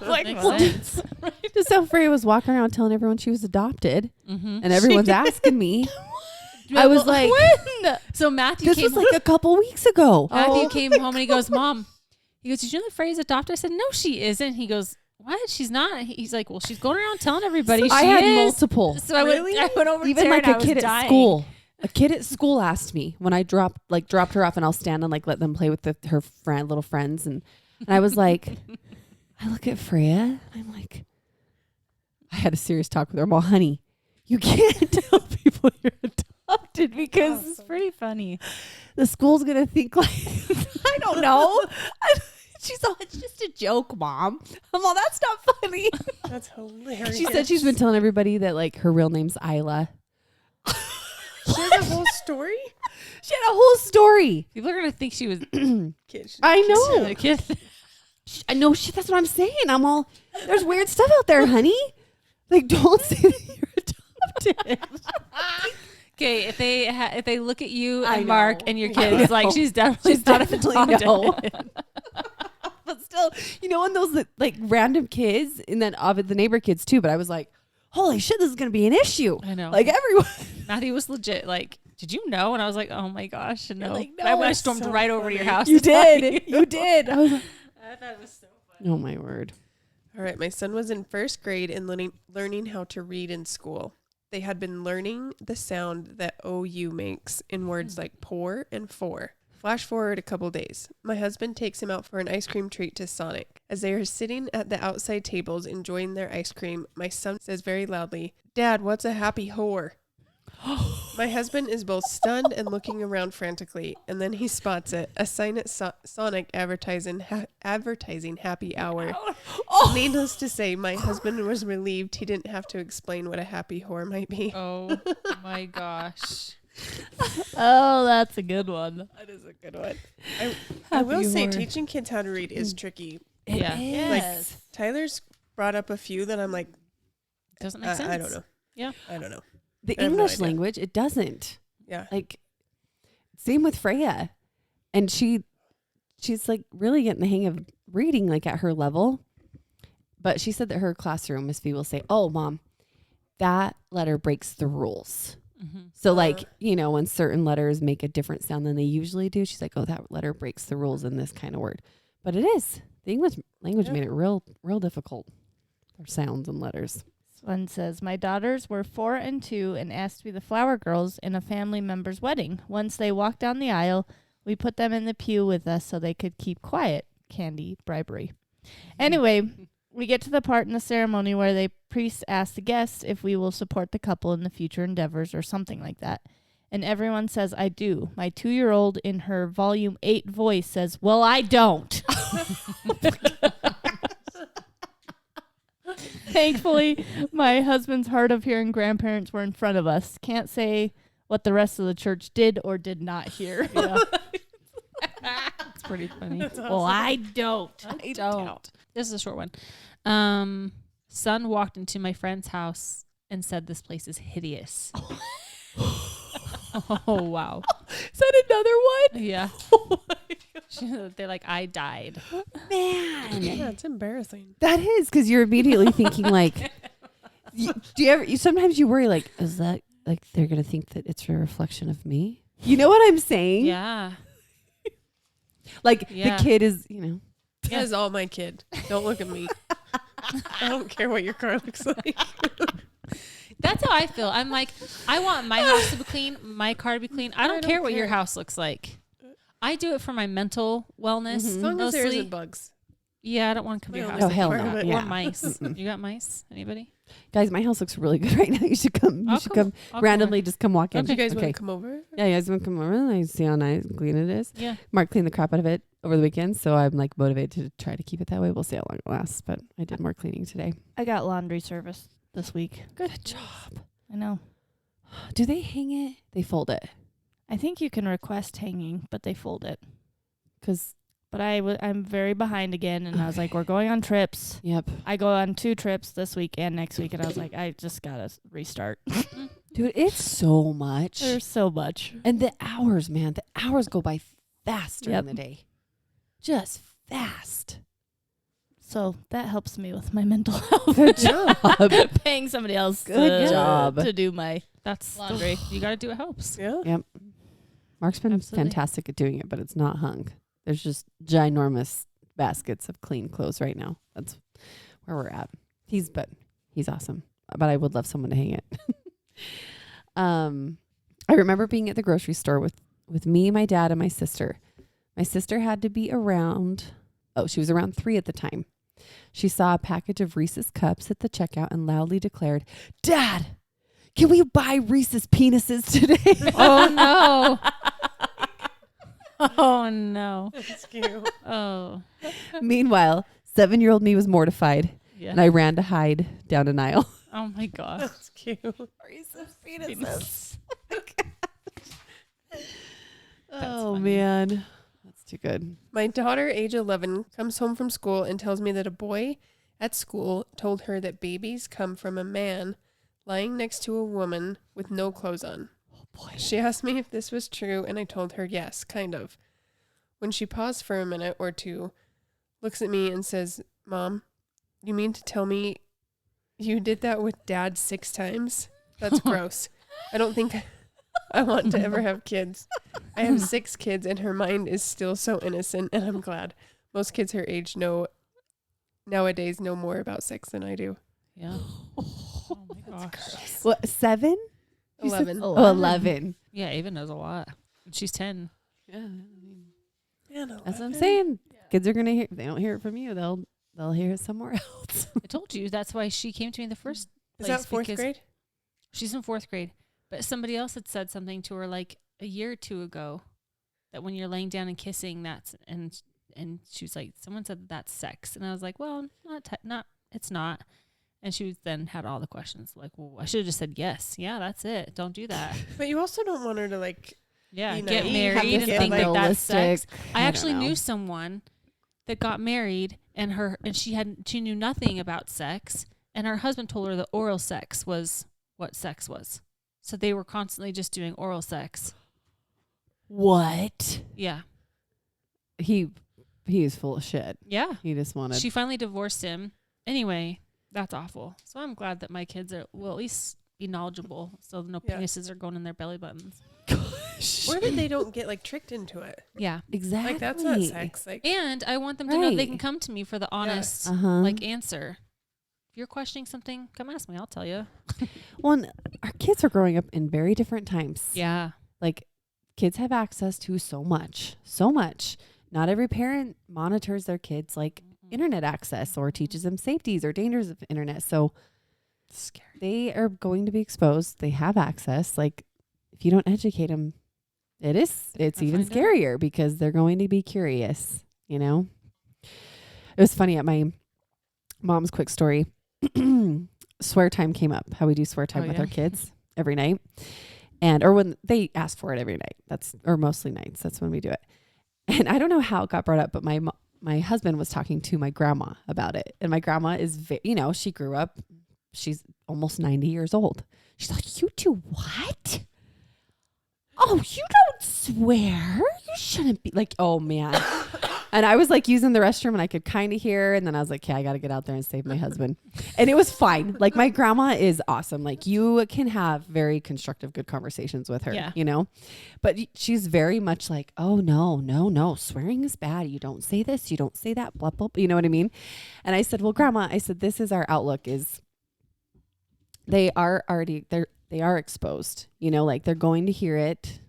Like, Makes well, sense. Just so Freya was walking around telling everyone she was adopted, Mm-hmm. and everyone's asking me. I was like, when? So Matthew this came. was like a couple weeks ago. Matthew came home and he goes, "Mom," he goes, "Did you know that Freya's adopted?" I said, "No, she isn't." He goes, "What? She's not." He's like, "Well, she's going around telling everybody I she had is." multiple. So I went over Even there like and a I was kid dying. at school. A kid at school asked me when I dropped her off, and I'll stand and like let them play with her little friends, and I was like, I look at Freya, I'm like, I had a serious talk with her. Well, honey, you can't tell people you're adopted because It's pretty funny. the school's gonna think like I don't know. She's all, "It's just a joke, Mom." I'm all, "That's not funny." That's hilarious. She said she's been telling everybody that like her real name's Isla. She has a whole story. She had a whole story. People are gonna think she was Kid, she- I know. a kid. I know. That's what I'm saying. I'm all, there's weird stuff out there, honey. Like, don't say that you're adopted. Okay, if they look at you I and Mark know. and your I kid, it's like know. she's definitely not adopted. no. But still, when those like random kids, and then the neighbor kids too. But I was like, holy shit, this is gonna be an issue. I know. Like everyone. Matthew was legit like, "Did you know?" And I was like, "Oh my gosh, no!" like, I "No, I it's stormed so right over to your funny. house. You to tell did. You did. I was like, I thought it was so funny. oh my word. All right. My son was in first grade and learning how to read in school. They had been learning the sound that OU makes in words like pour and for. Flash forward a couple days. My husband takes him out for an ice cream treat to Sonic. As they are sitting at the outside tables enjoying their ice cream, my son says very loudly, "Dad, what's a happy whore?" My husband is both stunned and looking around frantically, and then he spots it, a sign at Sonic advertising happy hour. Needless to say, my husband was relieved he didn't have to explain what a happy whore might be. Oh my gosh. Oh, that's a good one. That is a good one. I will Happy say whore. teaching kids how to read is tricky. Yeah. Yes. Tyler's brought up a few that I'm like, Doesn't make sense. I don't know. Yeah. I don't know. The I have no English idea. language, it doesn't. Yeah. Like, same with Freya. And she's like really getting the hang of reading like at her level. But she said that her classroom, Miss V will say, "Oh, Mom, that letter breaks the rules." Mm-hmm. So like, you know, when certain letters make a different sound than they usually do, she's like, "Oh, that letter breaks the rules in this kind of word." But it is. The English language Yeah. made it real difficult for sounds and letters. This one says, my daughters were 4 and 2 and asked to be the flower girls in a family member's wedding. Once they walked down the aisle, we put them in the pew with us so they could keep quiet. Candy, bribery. Anyway, we get to the part in the ceremony where the priest asks the guests if we will support the couple in the future endeavors or something like that. And everyone says, I do. My 2-year-old in her volume 8 voice says, well, I don't. Thankfully, my husband's hard of hearing grandparents were in front of us. Can't say what the rest of the church did or did not hear. Yeah. It's pretty funny. Well, I don't. I don't. This is a short one. Son walked into my friend's house and said this place is hideous. Oh, wow. Is that another one? Yeah. They're like, I died. Man. Yeah, it's embarrassing. That is, because you're immediately thinking like, sometimes you worry like, is that like they're gonna think that it's a reflection of me? You know what I'm saying? Yeah. Like Yeah. the kid is, you know. That is all my kid. Don't look at me. I don't care what your car looks like. That's how I feel. I'm like, I want my house to be clean, my car to be clean. I don't care what your care. house looks like. I do it for my mental wellness. Mhm. As long as there Mostly. isn't bugs. Yeah, I don't want to come to your My house. Oh, hell part no. of it. Yeah. Or mice. Mm-mm. You got mice? Anybody? Guys, my house looks really good right now. You should come. You I'll should come- come I'll come randomly. Just come walk in. Do you guys want to come over? Yeah, you guys want to come over and I see how nice and clean it is. Yeah. Mark cleaned the crap out of it over the weekend, so I'm like motivated to try to keep it that way. We'll see how long it lasts, but I did more cleaning today. I got laundry service this week. Good job. I know. Do they hang it? They fold it. I think you can request hanging, but they fold it. Because, But I'm very behind again, and I was like, we're going on trips. yep. I go on 2 trips this week and next week, and I was like, I just gotta restart. Dude, it's so much. There's so much. And the hours, man, the hours go by fast during Yep. the day. Just fast. So that helps me with my mental health. Good job. Paying somebody else Good to, job. to do my That's laundry. You got to do what helps. Yeah. Mark's been Absolutely. fantastic at doing it, but it's not hung. There's just ginormous baskets of clean clothes right now. That's where we're at. He's awesome. But I would love someone to hang it. I remember being at the grocery store with me, my dad, and my sister. My sister had to be around, she was around 3 at the time. She saw a package of Reese's cups at the checkout and loudly declared, "Dad, can we buy Reese's penises today?" Oh, no. Oh, no. That's cute. Oh. Meanwhile, 7-year-old me was mortified, Yeah. and I ran to hide down an aisle. Oh, my God. That's cute. Reese's penises. Oh, Oh, man. That's too good. My daughter, age 11, comes home from school and tells me that a boy at school told her that babies come from a man lying next to a woman with no clothes on. Oh, boy. She asked me if this was true, and I told her yes, kind of. When she paused for a minute or two, looks at me and says, "Mom, you mean to tell me you did that with Dad 6 times? That's gross. I don't think I want to ever have kids. I have 6 kids, and her mind is still so innocent, and I'm glad. Most kids her age know nowadays know more about sex than I do. Yeah. Oh my gosh. What, 7? You said- 11. Oh, 11. Yeah, Ava knows a lot. She's 10. Yeah, Yeah, that's what I'm saying. Kids are gonna hear. If they don't hear it from you, they'll hear it somewhere else. I told you that's why she came to me in the first Is place. that 4th because grade? She's in 4th grade. But somebody else had said something to her like a year or two ago that when you're laying down and kissing, that's and she was like, someone said that's sex, and I was like, well, not it's not. And she was then had all the questions like, well, I should have just said yes. Yeah, that's it. Don't do that. But you also don't want her to like. Yeah, You get know, married have and this think like that's sex. unrealistic- I don't actually know. knew someone that got married and she knew nothing about sex, and her husband told her that oral sex was what sex was. So they were constantly just doing oral sex. What? Yeah. He is full of shit. Yeah. He just wanted. She finally divorced him. Anyway, that's awful. So I'm glad that my kids will at least be knowledgeable so no Yeah. penises are going in their belly buttons. Gosh. Or that they don't get like tricked into it. Yeah. Exactly. Like that's not sex. Like And I want them to know they Right. can come to me for the honest Uh-huh. answer. If you're questioning something, come ask me. I'll tell you. Well, and our kids are growing up in very different times. Yeah. Like, kids have access to so much. So much. Not every parent monitors their kids like internet access or teaches them safeties or dangers of internet. So Scary. they are going to be exposed. They have access. Like, if you don't educate them, it's even find out. scarier because they're going to be curious, you know? It was funny at my mom's quick story. Swear time came up, how we do swear time Oh, with yeah. our kids every night. Or when they ask for it every night. Or mostly nights. That's when we do it. And I don't know how it got brought up, but my husband was talking to my grandma about it. And my grandma is, she grew up, she's almost 90 years old. She's like, you do what? Oh, you don't swear. You shouldn't be like, oh man. And I was like using the restroom and I could kind of hear. And then I was like, okay, I got to get out there and save my husband. And it was fine. Like, my grandma is awesome. Like, you can have very constructive, good conversations with her, Yeah. you know, but she's very much like, oh no, swearing is bad. You don't say this, you don't say that, blah, blah, blah. You know what I mean? And I said, well, grandma, this is our outlook is they are exposed, you know, like they're going to hear it,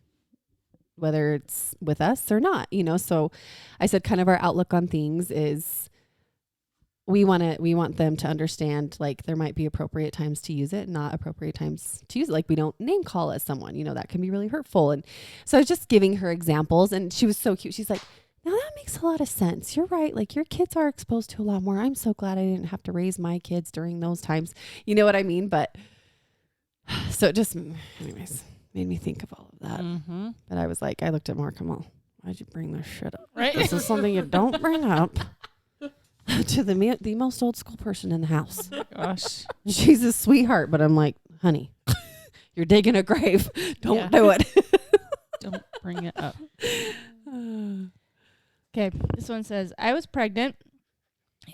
whether it's with us or not, you know? So I said, kind of our outlook on things is we want them to understand, like, there might be appropriate times to use it, not appropriate times to use it. Like, we don't name call as someone, you know, that can be really hurtful. And so I was just giving her examples, and she was so cute. She's like, now that makes a lot of sense. You're right. Like, your kids are exposed to a lot more. I'm so glad I didn't have to raise my kids during those times. You know what I mean? But so it just, anyways, made me think of all of that. Mm-hmm. But I was like, I looked at Mark, I'm all, why'd you bring this shit up? Right. This is something you don't bring up to the most old school person in the house. Gosh. She's a sweetheart, but I'm like, honey, you're digging a grave. Don't Yeah. do it. Don't bring it up. Okay, this one says, I was pregnant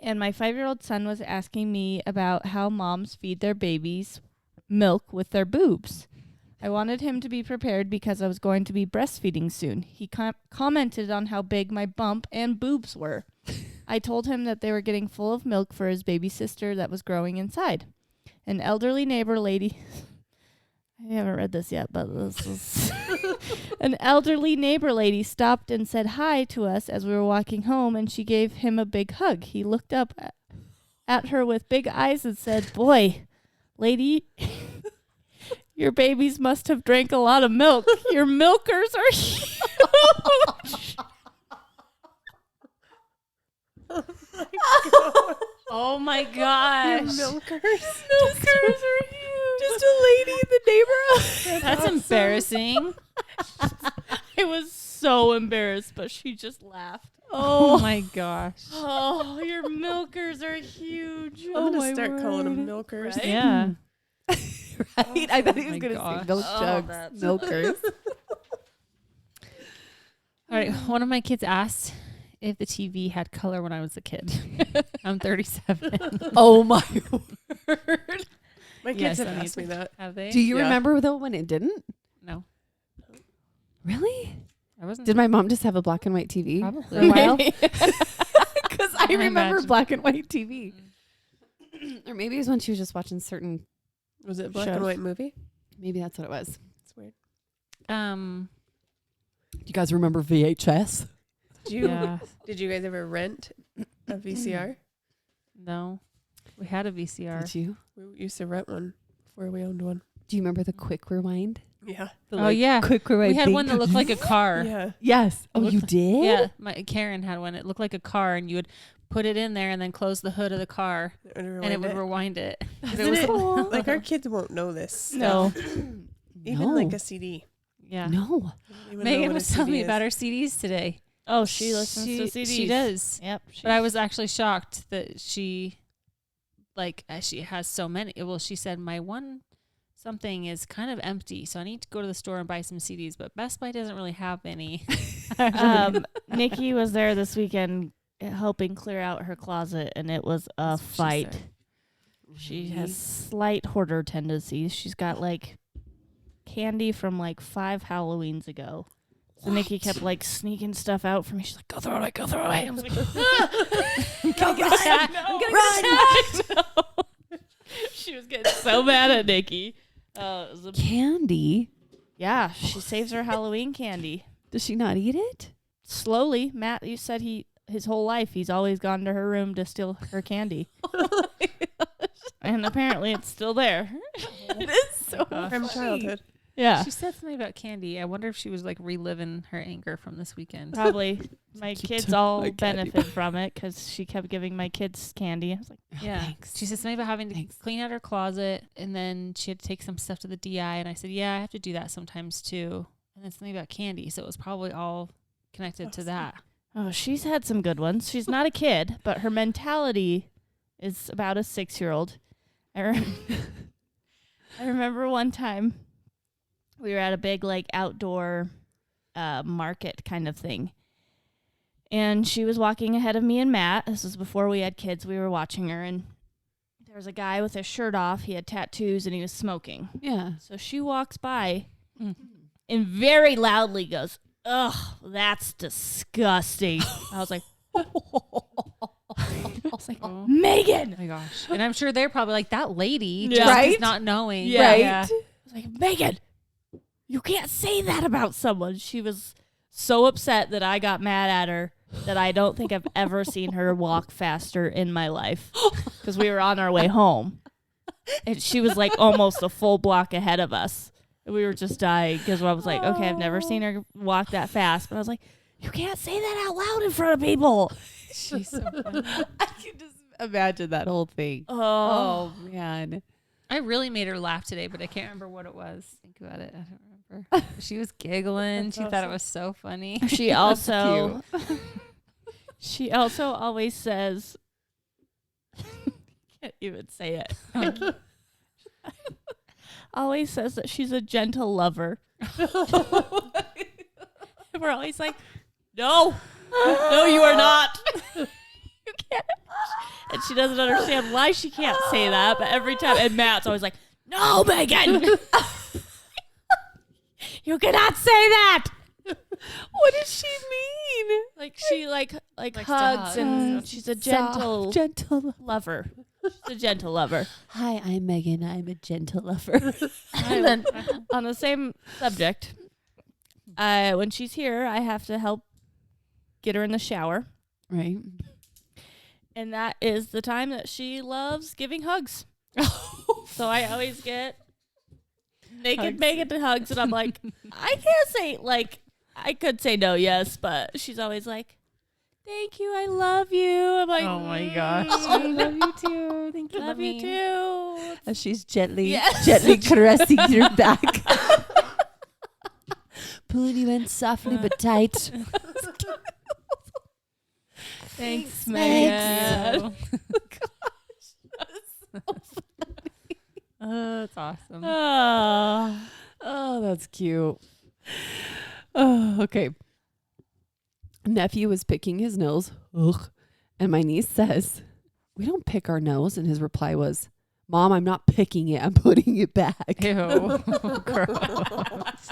and my 5-year-old son was asking me about how moms feed their babies milk with their boobs. I wanted him to be prepared because I was going to be breastfeeding soon. He commented on how big my bump and boobs were. I told him that they were getting full of milk for his baby sister that was growing inside. An elderly neighbor lady... I haven't read this yet, but this is... An elderly neighbor lady stopped and said hi to us as we were walking home, and she gave him a big hug. He looked up at her with big eyes and said, boy, lady, your babies must have drank a lot of milk. Your milkers are huge. Oh my gosh. milkers. Milkers are huge. Just a lady in the neighborhood. That's embarrassing. I was so embarrassed, but she just laughed. Oh my gosh. Oh, your milkers are huge. I'm Oh gonna my start calling them word. milkers. Right? Yeah. Right? I thought he was my going to gosh. say milk Oh, jugs, that's- milkers. All right. One of my kids asked if the TV had color when I was a kid. I'm 37. Oh my word. My kids Yes, have I need asked me that. Have they? Do you Yeah. remember though when it didn't? No. Really? I wasn't. Did my mom just have a black and white TV Probably. for a while? Because I I remember imagine. black and white TV. Or maybe it was when she was just watching certain. Was it a black Shows. and white movie? Maybe that's what it was. It's weird. Um, Do you guys remember VHS? Did you guys ever rent a VCR? No, we had a VCR. Did you? We used to rent one before we owned one. Do you remember the quick rewind? Yeah. Oh yeah, Quick rewind. we had thing? one that looked like a car. Yeah. Yes. Oh, you did? Yeah, Karen had one. It looked like a car, and you would put it in there and then close the hood of the car, and it would rewind it. Isn't it cool? Like our kids won't know this. No. stuff. Even like a CD. Yeah. No. They don't even know Megan what a was telling CD me is. about her CDs today. Oh, she listens to CDs. She does. Yep. But I was actually shocked that she has so many. Well, she said my one something is kind of empty, so I need to go to the store and buy some CDs. But Best Buy doesn't really have any. Nikki was there this weekend helping clear out her closet, and it was a That's what she fight. said. She has slight hoarder tendencies. She's got like candy from like 5 Halloweens ago. So Nikki kept like sneaking stuff out from me. She's like, go throw it, go throw it. I was like, I'm gonna get attacked. I'm gonna get attacked. She was getting so mad at Nikki. It was Candy? yeah, she saves her Halloween candy. Does she not eat it? Slowly, Matt, you said his whole life he's always gone to her room to steal her candy. And apparently it's still there. It is so From childhood. Yeah. She said something about candy. I wonder if she was like reliving her anger from this weekend. Probably. My Keep kids taking all my candy. benefit from it because she kept giving my kids candy. I was like, Yeah. Thanks. She said something about having to Thanks. clean out her closet, and then she had to take some stuff to the DI, and I said, yeah, I have to do that sometimes too. And then something about candy, so it was probably all connected to that. oh, she's had some good ones. She's not a kid, but her mentality is about a 6-year-old. I remember one time we were at a big like outdoor market kind of thing. And she was walking ahead of me and Matt. This was before we had kids. We were watching her, and there was a guy with his shirt off. He had tattoos, and he was smoking. Yeah. So she walks by Mm. and very loudly goes, "Ugh, that's disgusting." I was like, Oh Megan. my gosh. And I'm sure they're probably like, that lady Yeah. just Right? is not knowing. Yeah. Right? I was like, Megan, you can't say that about someone. She was so upset that I got mad at her that I don't think I've ever seen her walk faster in my life because we were on our way home. And she was like almost a full block ahead of us. And we were just dying because I was like, okay, I've never seen her walk that fast. But I was like, you can't say that out loud in front of people. She's so funny. I can just imagine that whole thing. Oh. Oh, man. I really made her laugh today, but I can't remember what it was. Think about it. I don't remember. She was giggling. That's She thought it awesome. was so funny. She also always says, can't even say it. Always says that she's a gentle lover. We're always like, no, you are not. You can't. And she doesn't understand why she can't say that. But every time, and Matt's always like, no, Megan, you cannot say that. What does she mean? Like she like Likes to hugs hug. and she's a gentle Gentle. lover. She's a gentle lover. Hi, I'm Megan. I'm a gentle lover. And then on the same subject, when she's here, I have to help get her in the shower. Right. And that is the time that she loves giving hugs. So I always get naked Hugs. Megan to hugs, and I'm like, I can't say, like, I could say no, yes, but she's always like, thank you, I love you. I'm like, Oh my gosh. I love you too. Thank you. love you too. As she's gently, Yes. gently caressing your back. Pulling you in softly but tight. Thanks, Megan. That's awesome. Oh, that's cute. Oh, okay. Nephew was picking his nose. Ugh. And my niece says, we don't pick our nose. And his reply was, Mom, I'm not picking it. I'm putting it back. Ew. Gross.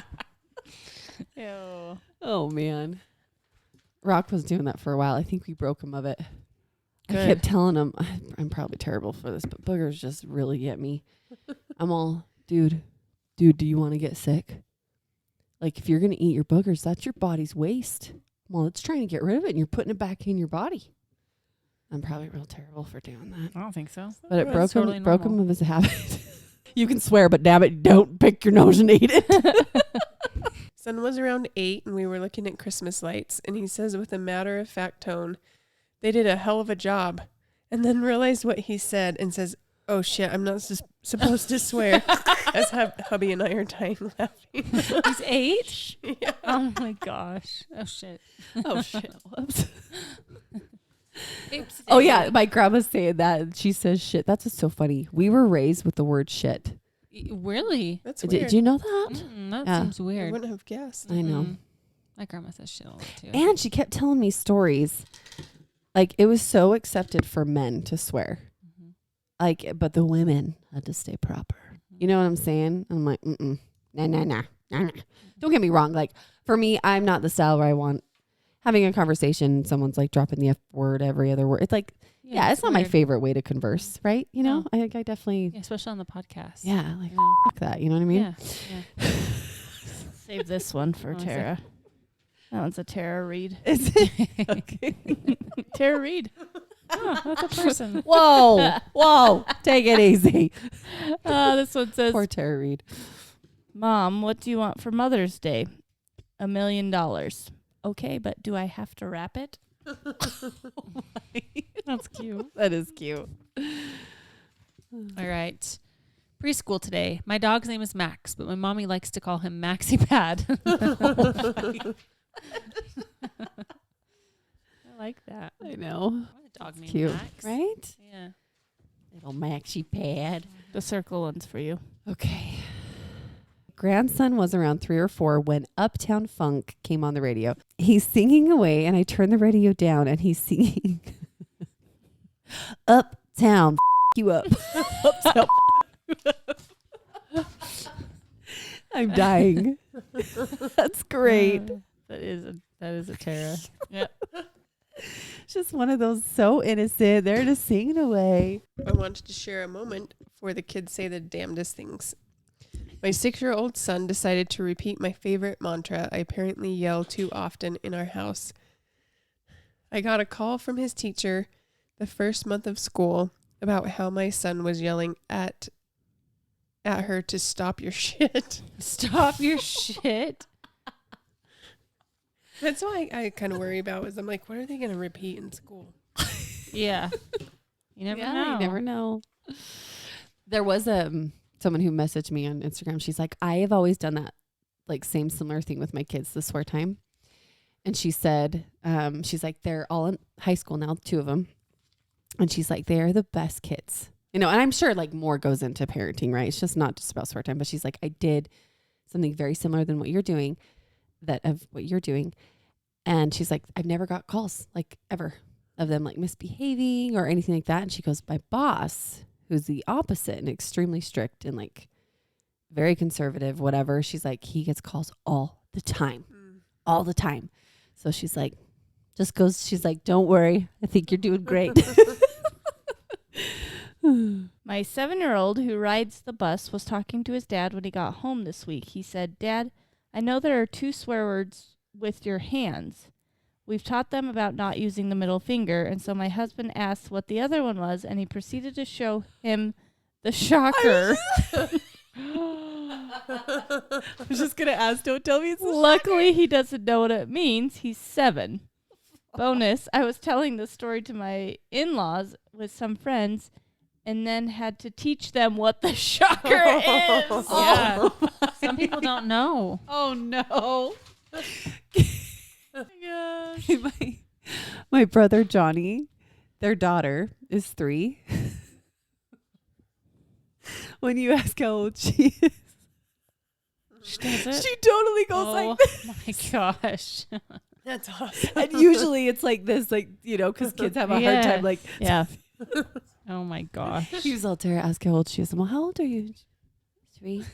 Ew. Oh, man. Rock was doing that for a while. I think we broke him of it. I kept telling him, I'm probably terrible for this, but boogers just really get me. I'm all, dude, do you want to get sick? Like, if you're going to eat your boogers, that's your body's waste. Well, it's trying to get rid of it, and you're putting it back in your body. I'm probably real terrible for doing that. I don't think so. But it broke totally him of his habit. You can swear, but damn it, don't pick your nose and eat it. Son was around 8 and we were looking at Christmas lights, and he says with a matter-of-fact tone, they did a hell of a job, and then realized what he said and says, oh shit, I'm not supposed to swear, as hubby and I are dying laughing. He's 8? Yeah. Oh my gosh. Oh shit. Oh, shit. Whoops. Oops. Oh, yeah. My grandma's saying that. And she says shit. That's what's so funny. We were raised with the word shit. Really? That's weird. Did you know that? That Yeah. seems I weird. wouldn't have guessed. I know. My grandma says shit a lot too. And she kept telling me stories. Like, it was so accepted for men to swear. Mhm. Like, but the women had to stay proper. You know what I'm saying? I'm like, nah. Don't get me wrong. Like, for me, I'm not the style where I want having a conversation. Someone's like dropping the F word every other word. It's like, yeah, it's not my weird. favorite way to converse, right? You know, No. I Yeah, definitely, especially on the podcast. yeah, like, You know? fuck that. You know what I mean? Yeah. Save this one for What was Tara. That one's a Tara Reid. Is it? Tara Reid. Oh, that's a person. Whoa, take it easy. This one says, Poor Tara Reid. Mom, what do you want for Mother's Day? $1 million. Okay, but do I have to wrap it? That's cute. That is cute. All right. Preschool today. My dog's name is Max, but my mommy likes to call him Maxie Pad. I like that. I know. I want a dog named Cute, Max. right? Yeah. Little Maxie Pad. The circle one's for you. Okay. Grandson was around 3 or 4 when Uptown Funk came on the radio. He's singing away, and I turned the radio down, and he's singing Uptown you up. Uptown. I'm dying. That's great. That is a Tara. Yeah. It's just one of those so innocent. They're just singing away. I wanted to share a moment before the kids say the damnedest things. My 6-year-old son decided to repeat my favorite mantra I apparently yell too often in our house. I got a call from his teacher the first month of school about how my son was yelling at her to stop your shit. Stop your shit. That's why I kind of worry about is I'm like, what are they going to repeat in school? Yeah. You never know. You never know. There was someone who messaged me on Instagram. She's like, I have always done that, like, same similar thing with my kids, the swear time. And she said, she's like, they're all in high school now, 2 of them. And she's like, they're the best kids. You know, and I'm sure like more goes into parenting, right? It's just not just about swear time. But she's like, I did something very similar than what you're doing, And she's like, I've never got calls, like, ever, of them like misbehaving or anything like that. And she goes, my boss, who's the opposite and extremely strict and like very conservative, whatever. She's like, he gets calls all the time. So she's like, she's like, don't worry. I think you're doing great. My 7-year-old who rides the bus was talking to his dad when he got home this week. He said, Dad, I know there are 2 swear words with your hands. We've taught them about not using the middle finger, and so my husband asked what the other one was, and he proceeded to show him the shocker. I was just going to ask, don't tell me it's Luckily, he doesn't know what it means. He's 7. Bonus, I was telling the story to my in-laws with some friends and then had to teach them what the shocker is. Yeah. Some people don't know. Oh, no. My brother Johnny, their daughter is 3. When you ask how old she is, She does it? she totally goes like this. My gosh. That's awesome. And usually it's like this, like, you know, because kids have a hard time. Like, Yeah. Oh my gosh. he was all Tara, ask how old she is. I'm like, how old are you? 3.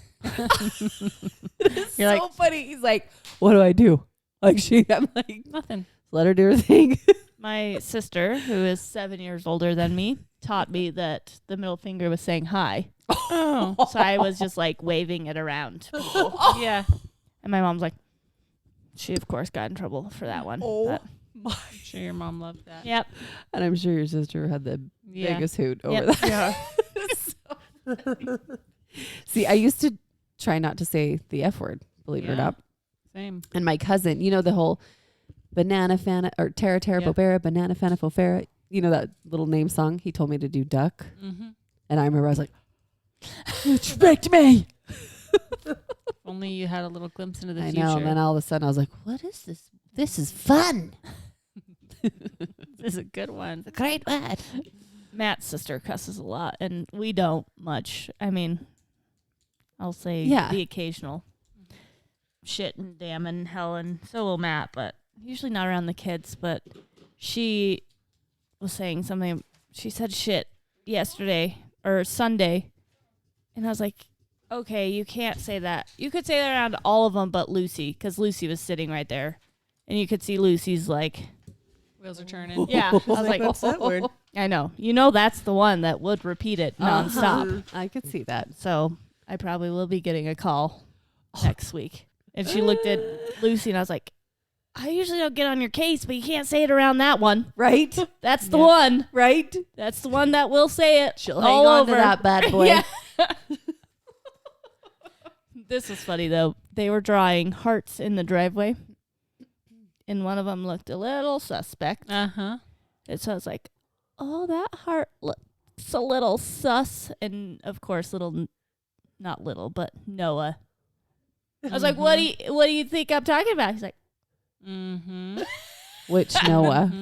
It's You're so funny. He's like, what do I do? Like, I'm like, Nothing. let her do her thing. My sister, who is 7 years older than me, taught me that the middle finger was saying hi. Oh. So I was just like waving it around people. Yeah. And my mom's like, she of course got in trouble for that one. Oh. But, I'm sure your mom loved that. yep. And I'm sure your sister had the Yeah. biggest hoot over Yep. that. Yeah. See, I used to try not to say the F word, believe it or Yeah. not. Same. And my cousin, you know, the whole banana fana or Terra Terra Yeah. Bobera, banana fana fofera, you know, that little name song? He told me to do duck. Mm-hmm. And I remember I was like, you tricked me. Only you had a little glimpse into the I future. know. And then all of a sudden I was like, what is this? This is fun. This is a good one. It's a great word. Matt's sister cusses a lot, and we don't much. I mean, I'll say Yeah. the occasional shit and damn and hell, and so will Matt, but usually not around the kids. But she was saying something. She said shit yesterday or Sunday, and I was like, okay, you can't say that. You could say that around all of them but Lucy, because Lucy was sitting right there, and you could see Lucy's like, Wheels are turning. yeah. I was like, What's that word? I know. You know that's the one that would repeat it nonstop. Uh-huh. I could see that. So I probably will be getting a call next week. And she looked at Lucy and I was like, I usually don't get on your case, but you can't say it around that one. Right? That's the Yeah. one. Right? That's the one that will say it. She'll all hang on over. to that bad boy. Yeah. This was funny though. They were drawing hearts in the driveway. And one of them looked a little suspect. Uh-huh. And so I was like, oh, that heart looks a little sus. And of course, not little, but Noah. I was like, what do you think I'm talking about? He's like, Mm-hmm. Which Noah?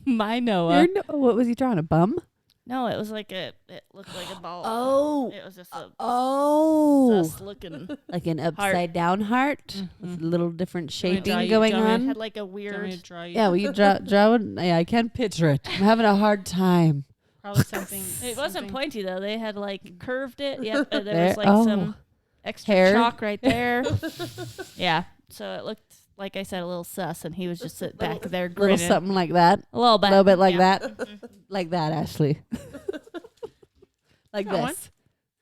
my Noah. What was he drawing? A bum? No, it was like it looked like a ball. Oh. It was just a Oh. sus looking. Like an upside down heart with a little different Do you want me to draw shaping you- going do you want me It on. had like a Do you want me weird. to draw you? Yeah, will you draw it? Yeah, I can't picture it. I'm having a hard time. Probably something. It wasn't something- pointy though. They had like curved it. Yep. And there There- was like oh. some extra Hair? chalk right there. Yeah. So it looked like I said a little sus, and he was just sitting back there Little grinning. something like that. A little bit. A little bit like yeah. that. Like that, Ashley. Like Go on. this.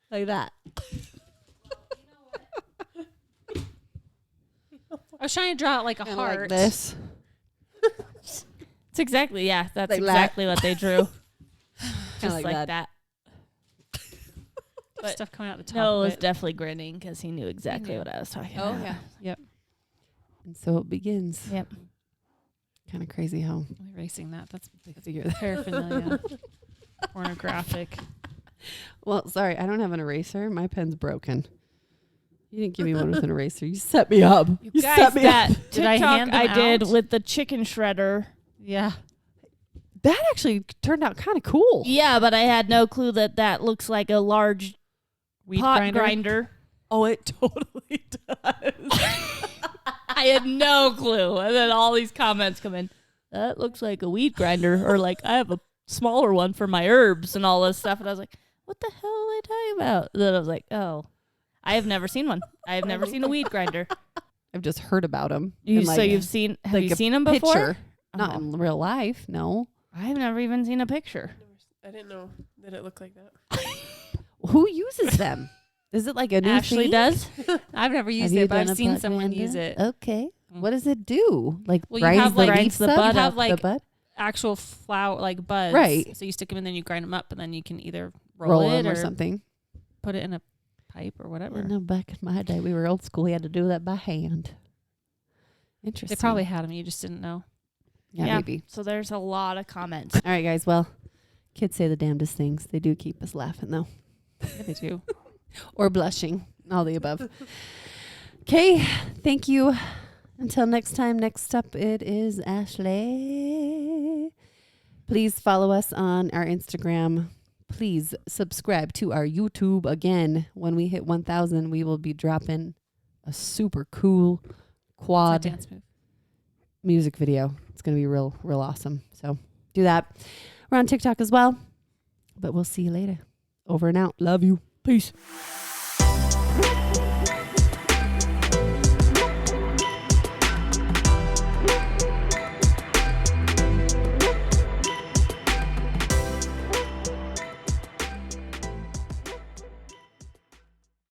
Like that. I was trying to draw it like a Kinda heart. like this. It's exactly, yeah, that's Like that. exactly what they drew. Just like like that. that. But Stuff coming out the top. Noah of was it. definitely grinning because he knew exactly knew. what I was talking Oh, about. yeah. Yep. And so it begins. Yep. Kind of crazy how I'm erasing that. That's I figure that. paraphernalia. Pornographic. Well, sorry, I don't have an eraser. My pen's broken. You didn't give me one with an eraser. You set me up. You Guys, set me that up. Did I TikTok hand I, them did out? with the chicken shredder. Yeah. That actually turned out kind of cool. Yeah, but I had no clue that looks like a large Weed pot grinder. Oh, it totally does. I had no clue. And then all these comments come in. That looks like a weed grinder. Or like, I have a smaller one for my herbs and all this stuff. And I was like, what the hell are they talking about? And then I was like, oh, I have never seen one. I have never seen a weed grinder. I've just heard about them. So you've seen, have like you a seen them before? picture. Not Oh. in real life, no. I've never even seen a picture. I didn't know that it looked like that. Who uses them? Is it like a new Ashley thing? does. I've never used Have you it, but done I've a seen butt someone grinder? use it. Okay. Mm. What does it do? Like Well, you grinds have, the like, leaf grinds the stuff? butt You have, The like, butt? Actual flower, like buds. Right. So you stick them and then you grind them up, and then you can either Roll roll it them or or something. put it in a pipe or whatever. I know back in my day, we were old school. We had to do that by hand. Interesting. They probably had them. You just didn't know. Yeah, maybe. So there's a lot of comments. All right, guys. Well, kids say the damnedest things. They do keep us laughing, though. Yeah, they do. Or blushing. All the above. Okay. Thank you. Until next time. Next up, it is Ashley. Please follow us on our Instagram. Please subscribe to our YouTube. Again, when we hit 1,000, we will be dropping a super cool It's a quad dance move. music video. It's going to be real awesome. So do that. We're on TikTok as well. But we'll see you later. Over and out. Love you. Peace.